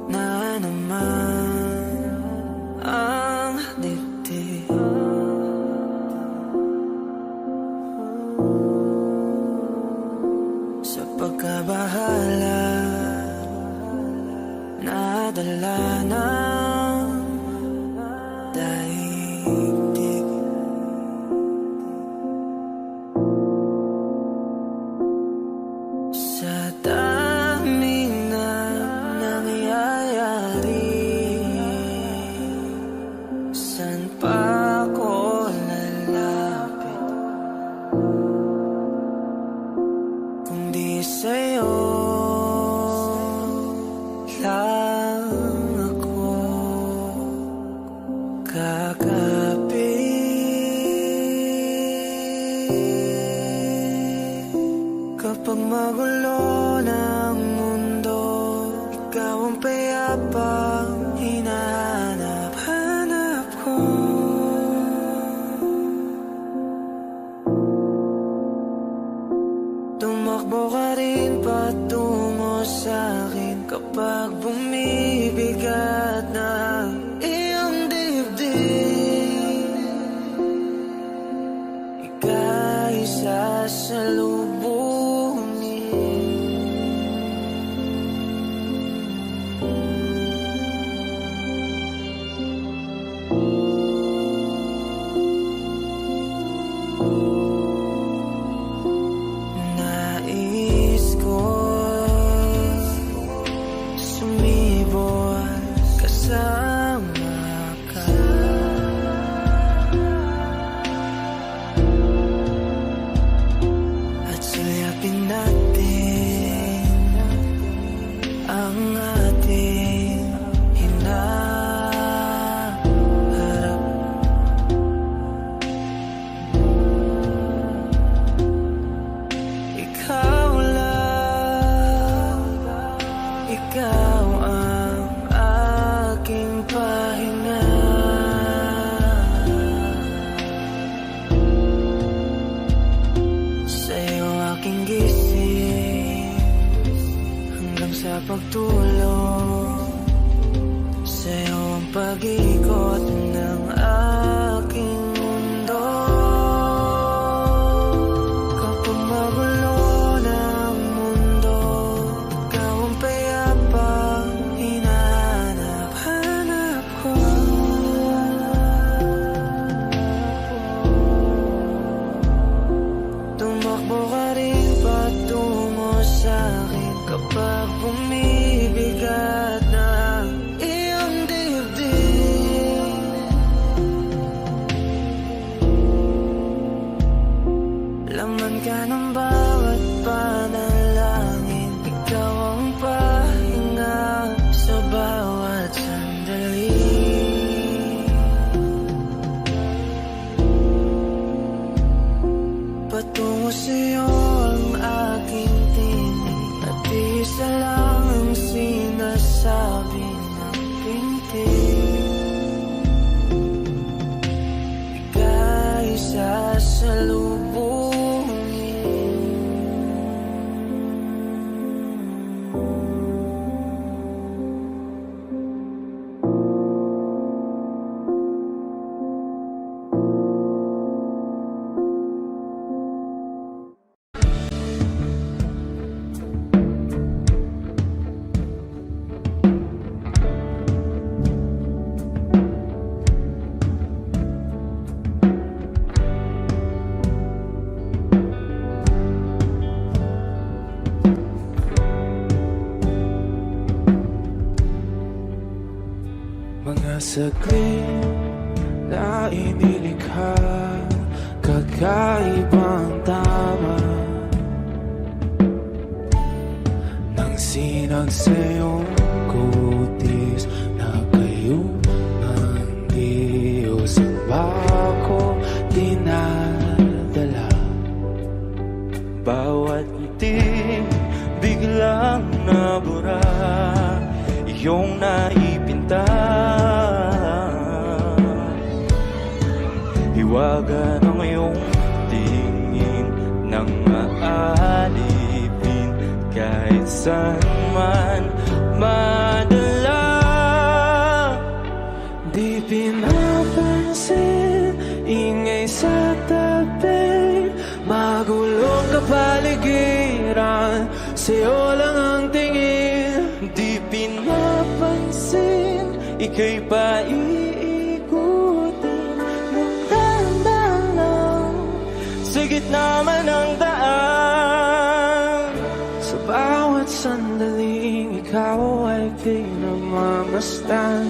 na naman ang dibdib. Sa pagkabahala, nadala ng daigdig. Sa daming na nangyayari, saan pa ako lalapit kundi sa'yo lang ako kakapit. Kapag magulo ng mundo, ikaw ang payapang hinahanap-hanap ko. Tumakbo ka rin patungo sa'kin kapag bumibigat na iyong dibdib. Ika'y sasalubungin. Nais ko sumibol kasama ka. At suyapin natin ang ating hinaharap. Ikaw lang, ikaw ang aking pahinga. Sa'yo aking gising hanggang sa pagtulog. Sa'yo ang pag-ikot ng aking mundo. Kapag magulo ng mundo, ikaw ang payapang hinahanap-hanap ko. Tumakbo ka rin patungo sa'kin kapag bumibigat na iyong dibdib. Laman ka ng bawat panalangin, ikaw ang pahinga sa bawat sandali. Patungo sa'yo ang aking tinig, at isa lang ang sinasabi ng pintig. Ika'y sasalubungin. Mga saglit na inilikha, kakaibang tama nang sinag sa iyong kutis na kayo ng Diyos ang bako dinadala. Bawat ngiti biglang nabura, iyong naipinta. Hiwaga ng iyong tingin nang maalipin kahit saan man madala. Di pinapansin, ingay sa tabi, magulong kapaligiran, sa'yo lang ang tingin. Di pinapansin, ika'y paiikutin ng dahan-dahan sa gitna man ng daan. Sa bawat sandaling ikaw ay pinagmamasdan,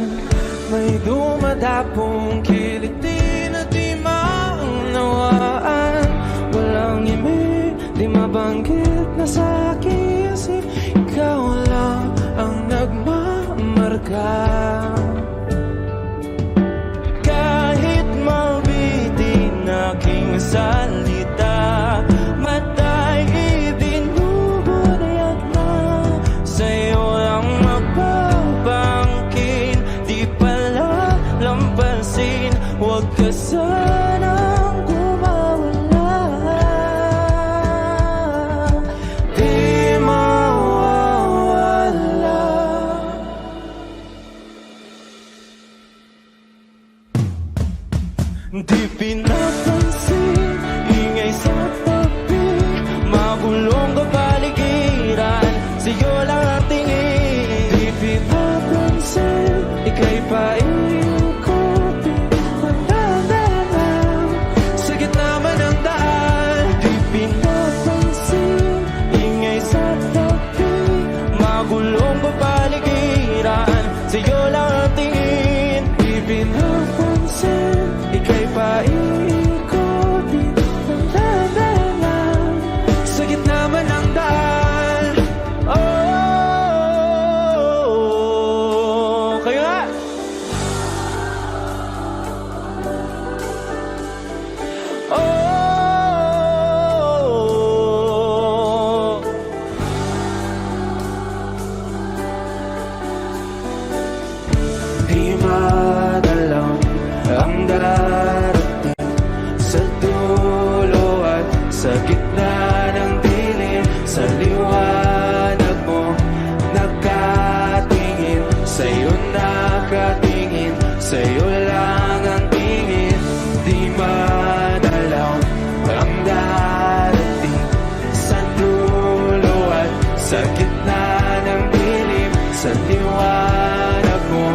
may dumadapong kiliti na di maunawaan. Walang imig, di mabanggit na sa aking isip, ikaw lang ang nagmamarka. Kahit mabitin aking salita, matay ibinulong sanang kumawala. Di mawawala. Di pinapansin, ingay sa tabi, magulong kapaligiran, sa'yo lang ang tingin. Di pinapansin, ika'y paikutin, mandalalang sa gitna man ng daan. Di pinapansin, ingay sa tabi, magulong kapaligiran, sa'yo lang ang tingin. Di pinapansin, ika'y paikutin, mandalalang sa gitna man ng daan. Oh, kayo nga. Oh, di madalaw ang darating sa dulo at sa gitna ng dilim. Sa liwanag mo nakatingin, sa'yo nakatingin, sa'yo lang ang tingin. Di madalaw ang darating sa dulo at sa gitna ng dilim. Sa liwanag mo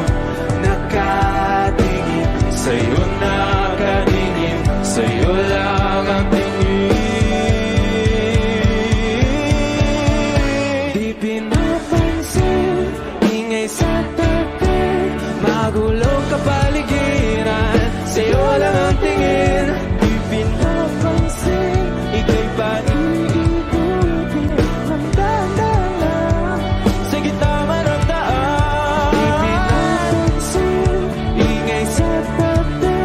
nakatingin, sa'yo nakatingin, sa'yo lang ang tingin. Di pinapansin, ingay sa tabi, magulong kapaligiran, sa'yo lang ang tingin. Di pinapansin, ika'y paikutin, mandalalang sa gitna man ng daan. Di pinapansin, ingay sa tabi,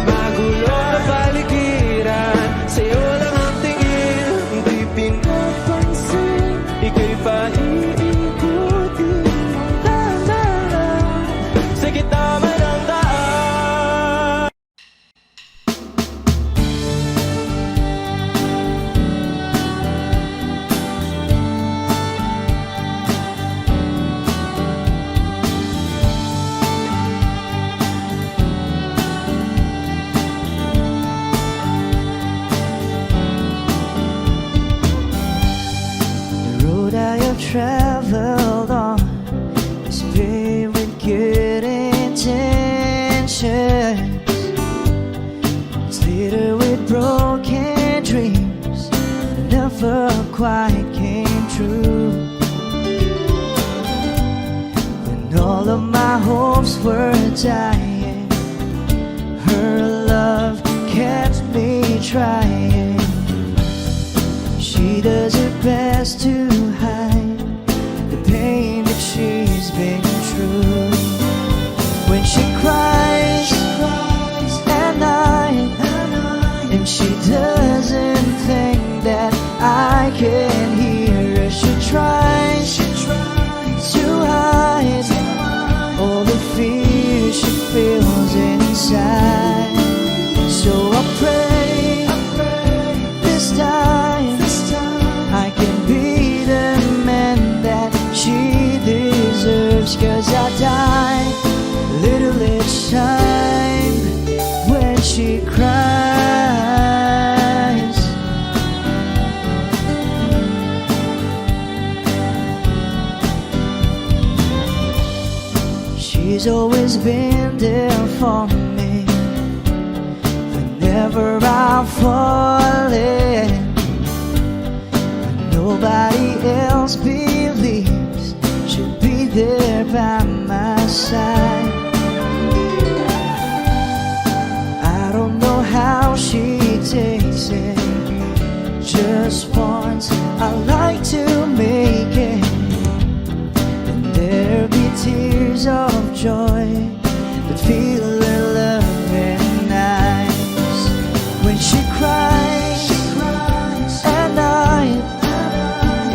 magulong kapaligiran, sa'yo lang ang tingin. Di pinapansin, ika'y paikutin, mandalalang sa gitna man ng daan. The road I have traveled on is paved with good intentions. It's littered with broken dreams that never quite came true. When all of my hopes were dying, her love kept me trying. She does her best to hide the pain that she's been through. When she cries at night, and she doesn't think that I can hear her, she tries to hide all the fear she feels inside. So I pray this time I can be the man that she deserves. 'Cause I die a little each time when she cries. She's always been there for me whenever I'm falling. Nobody else believes she'll be there by my side. I don't know how she takes it. Just once I like to make it, and there'll be tears of joy that feel her love and eyes. When she cries at night,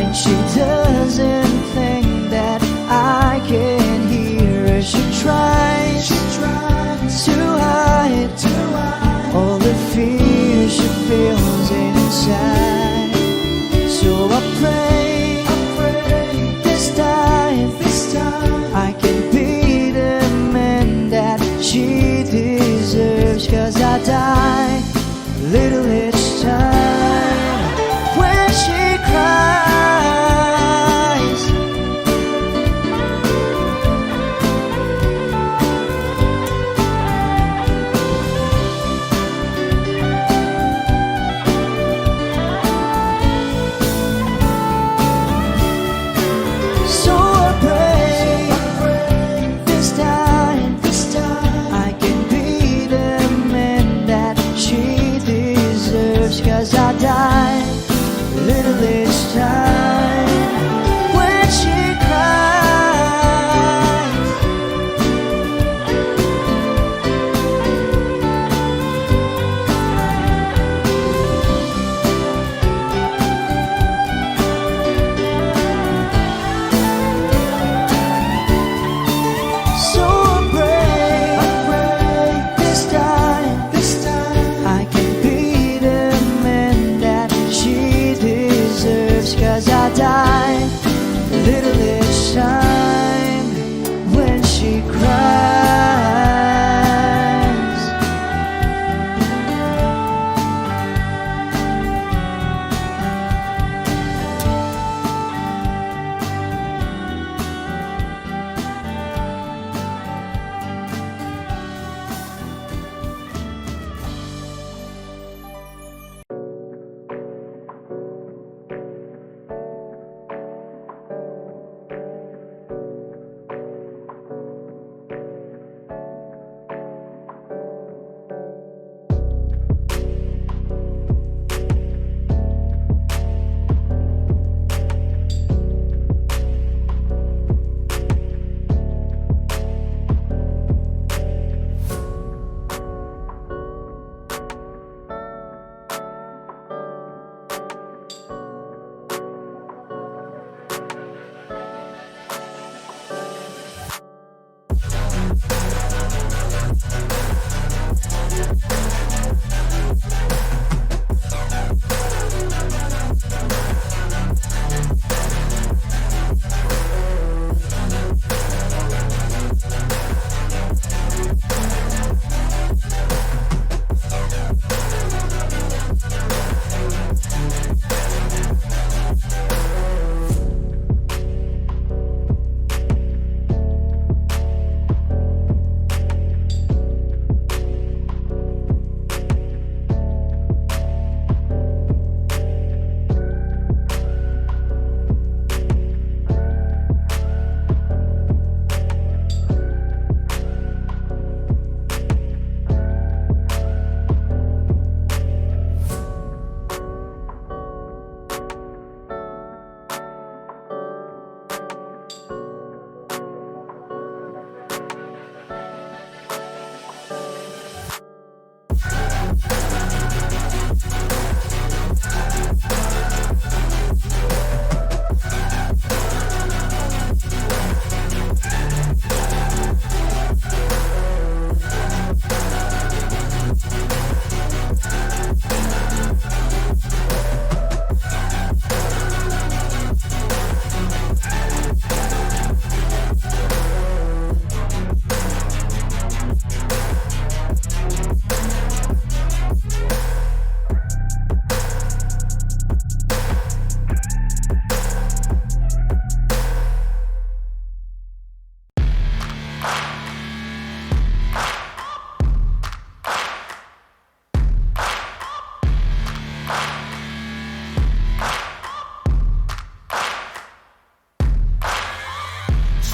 and she doesn't think that I can hear her, she tries this time when she cries. So I pray this time I can be the man that she deserves. 'Cause I die a little each time when she cries.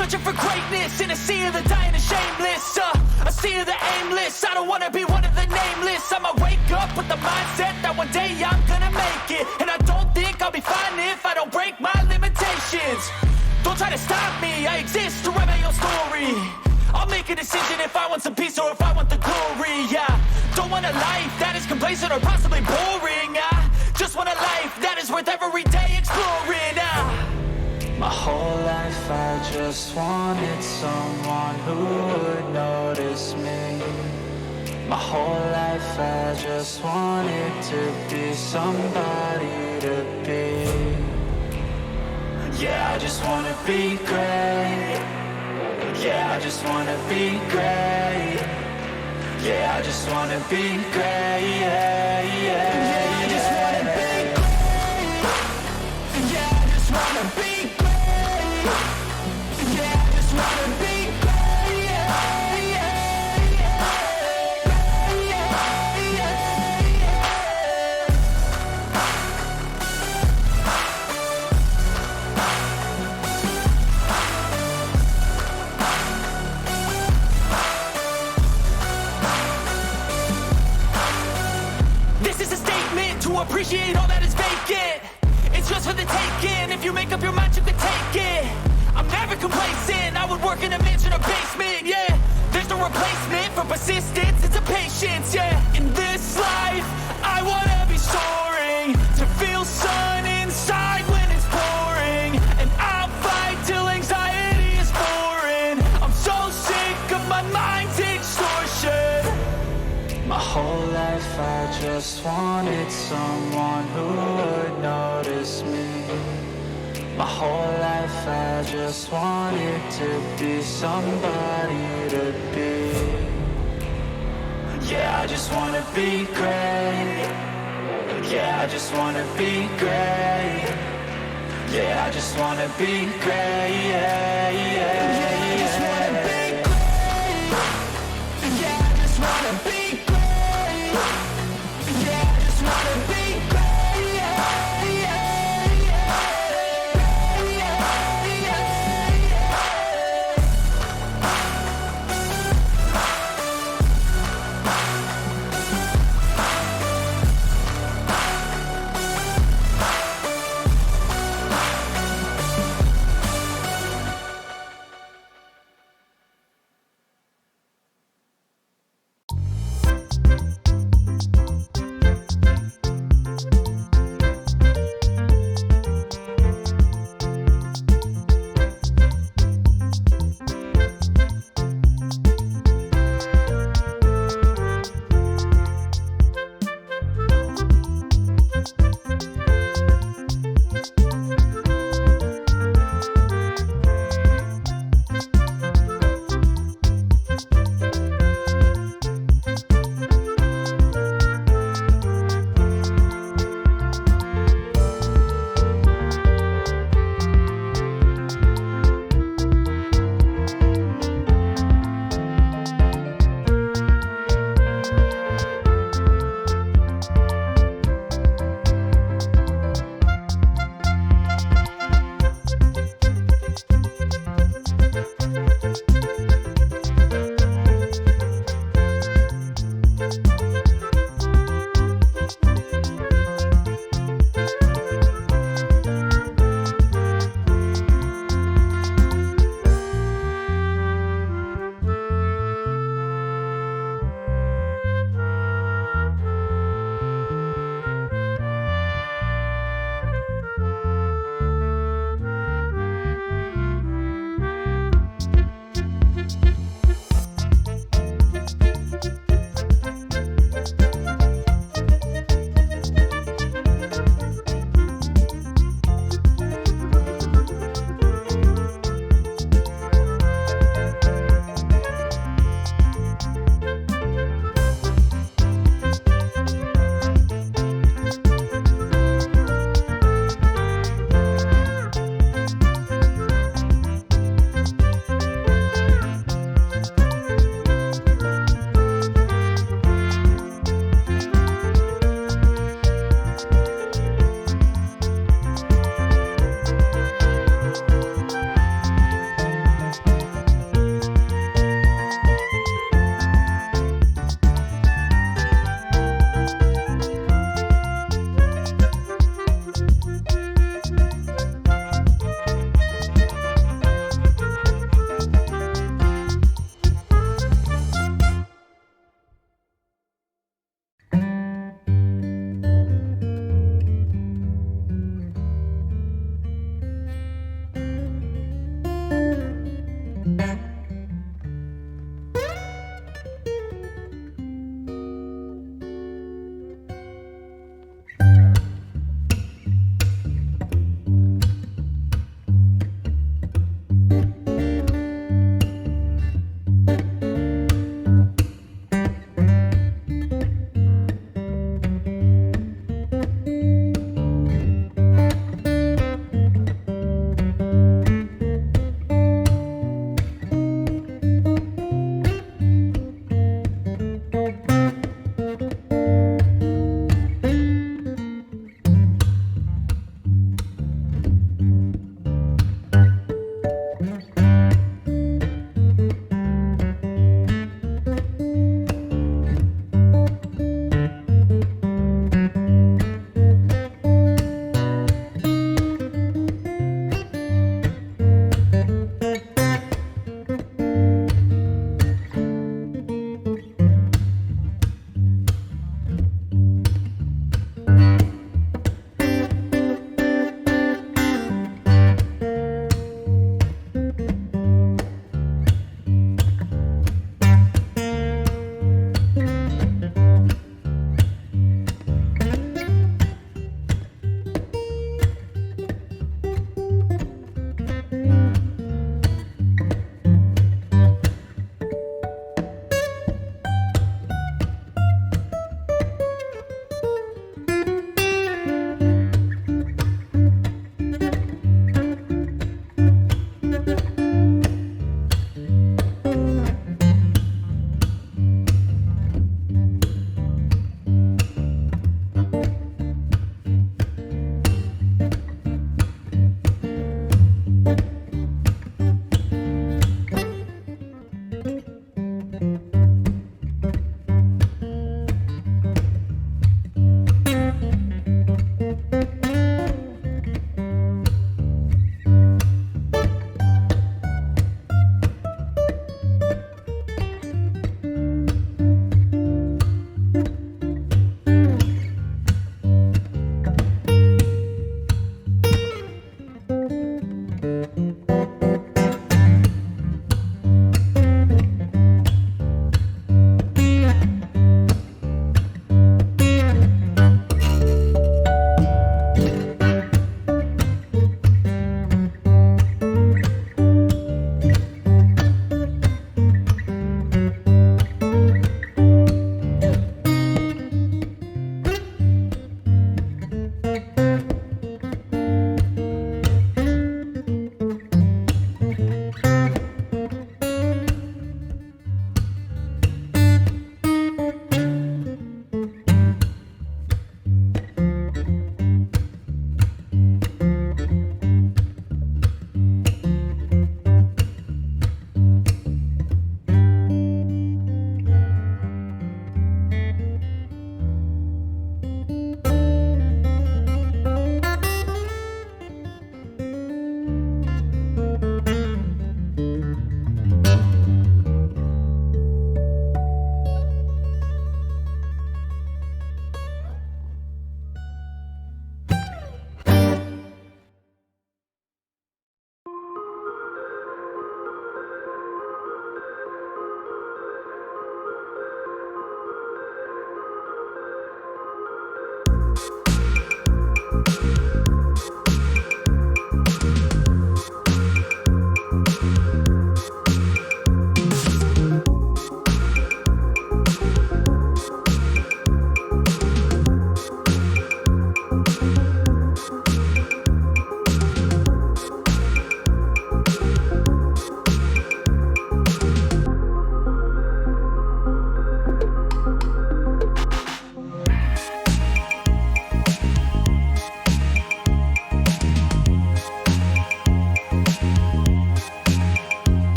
Searching for greatness in a sea of the dying and shameless, a sea of the aimless. I don't wanna be one of the nameless. I'ma wake up with the mindset that one day I'm gonna make it. And I don't think I'll be fine if I don't break my limitations. Don't try to stop me, I exist to write my own story. I'll make a decision if I want some peace or if I want the glory. Yeah, don't want a life that is complacent or possibly boring. I just want a life that is worth every day exploring. My whole life I just wanted someone who would notice me. My whole life I just wanted to be somebody to be. Yeah, I just wanna be great. Yeah, I just wanna be great. Yeah, I just wanna be great. Yeah, yeah, I just wanna be great. Yeah, I just wanna be great. Yeah, I just wanna be great. Yeah, yeah, This is a statement to appreciate all that is vacant. It's just for the if you make up your mind, you can take it. I'm never complacent, I would work in a mansion or basement, yeah. There's no replacement for persistence, it's a patience, yeah. In this life, I wanna be soaring, to feel sun inside when it's pouring. And I'll fight till anxiety is foreign. I'm so sick of my mind's extortion. My whole life I just wanted someone who would notice me. My whole life I just wanted to be somebody to be. Yeah, I just wanna be great. Yeah, I just wanna be great. Yeah, I just wanna be great. Yeah, yeah, yeah, I just wanna be great. Yeah, I just wanna be great. Yeah, I just wanna be great. Yeah, yeah, yeah, yeah, yeah, yeah.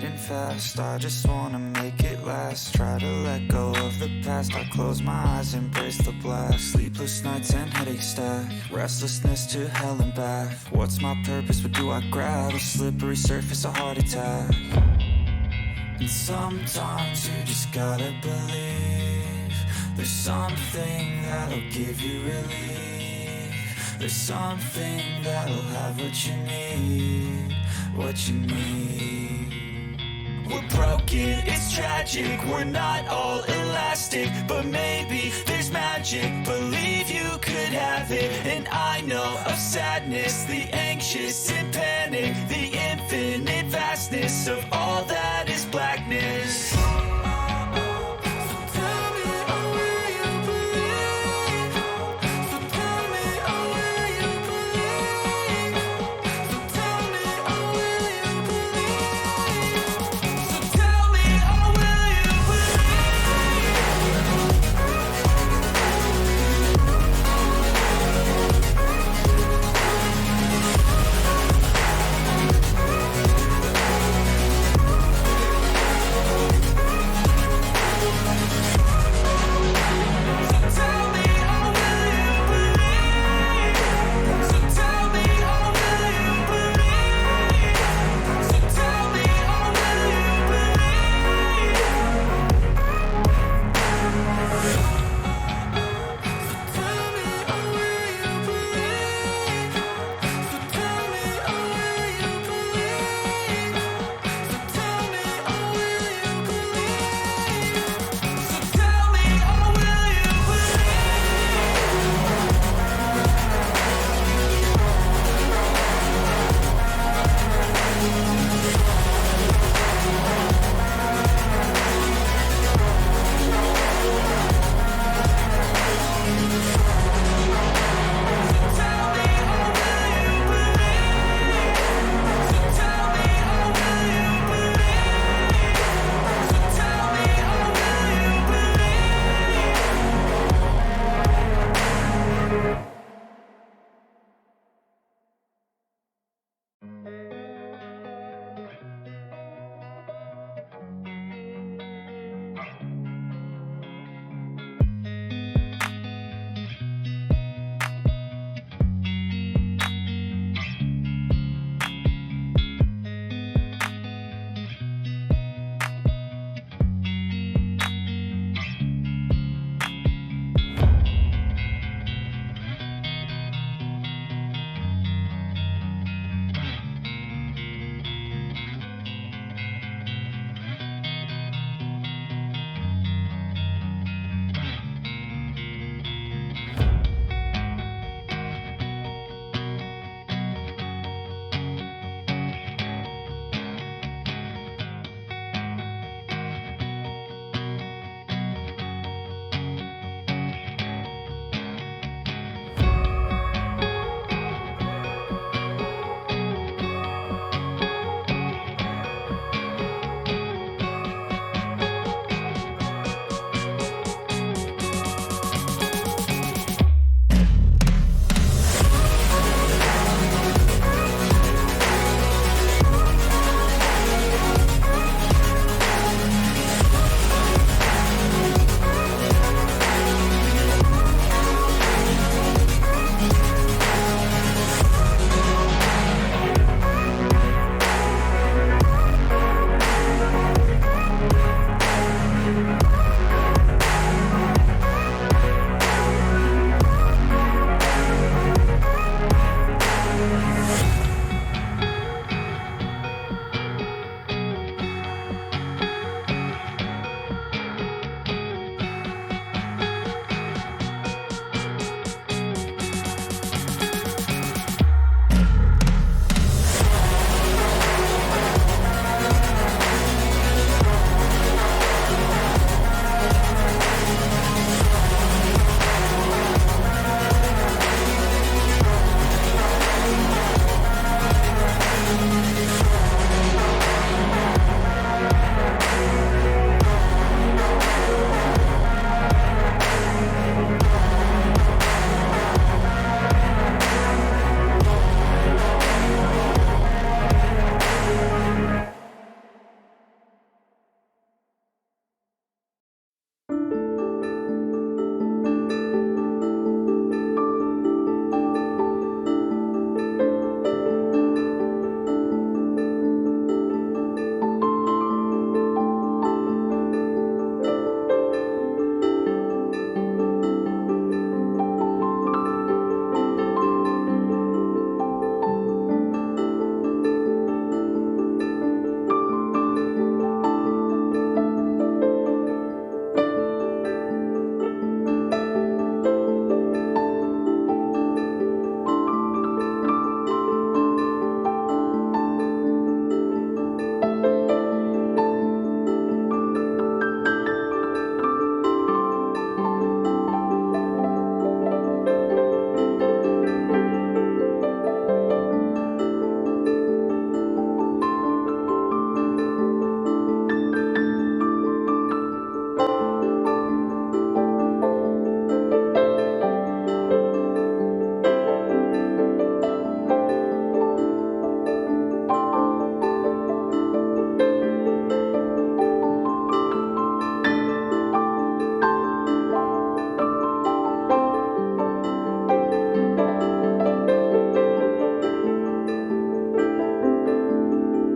fading fast. I just wanna make it last. Try to let go of the past. I close my eyes, embrace the blast. Sleepless nights and headaches stack. Restlessness to hell and back. What's my purpose? What do I grab? A slippery surface, a heart attack. And sometimes you just gotta believe there's something that'll give you relief. There's something that'll have what you need, what you need. We're broken, it's tragic, we're not all elastic, but maybe there's magic. Believe you could have it, and I know of sadness, the anxious and panic, the infinite vastness of all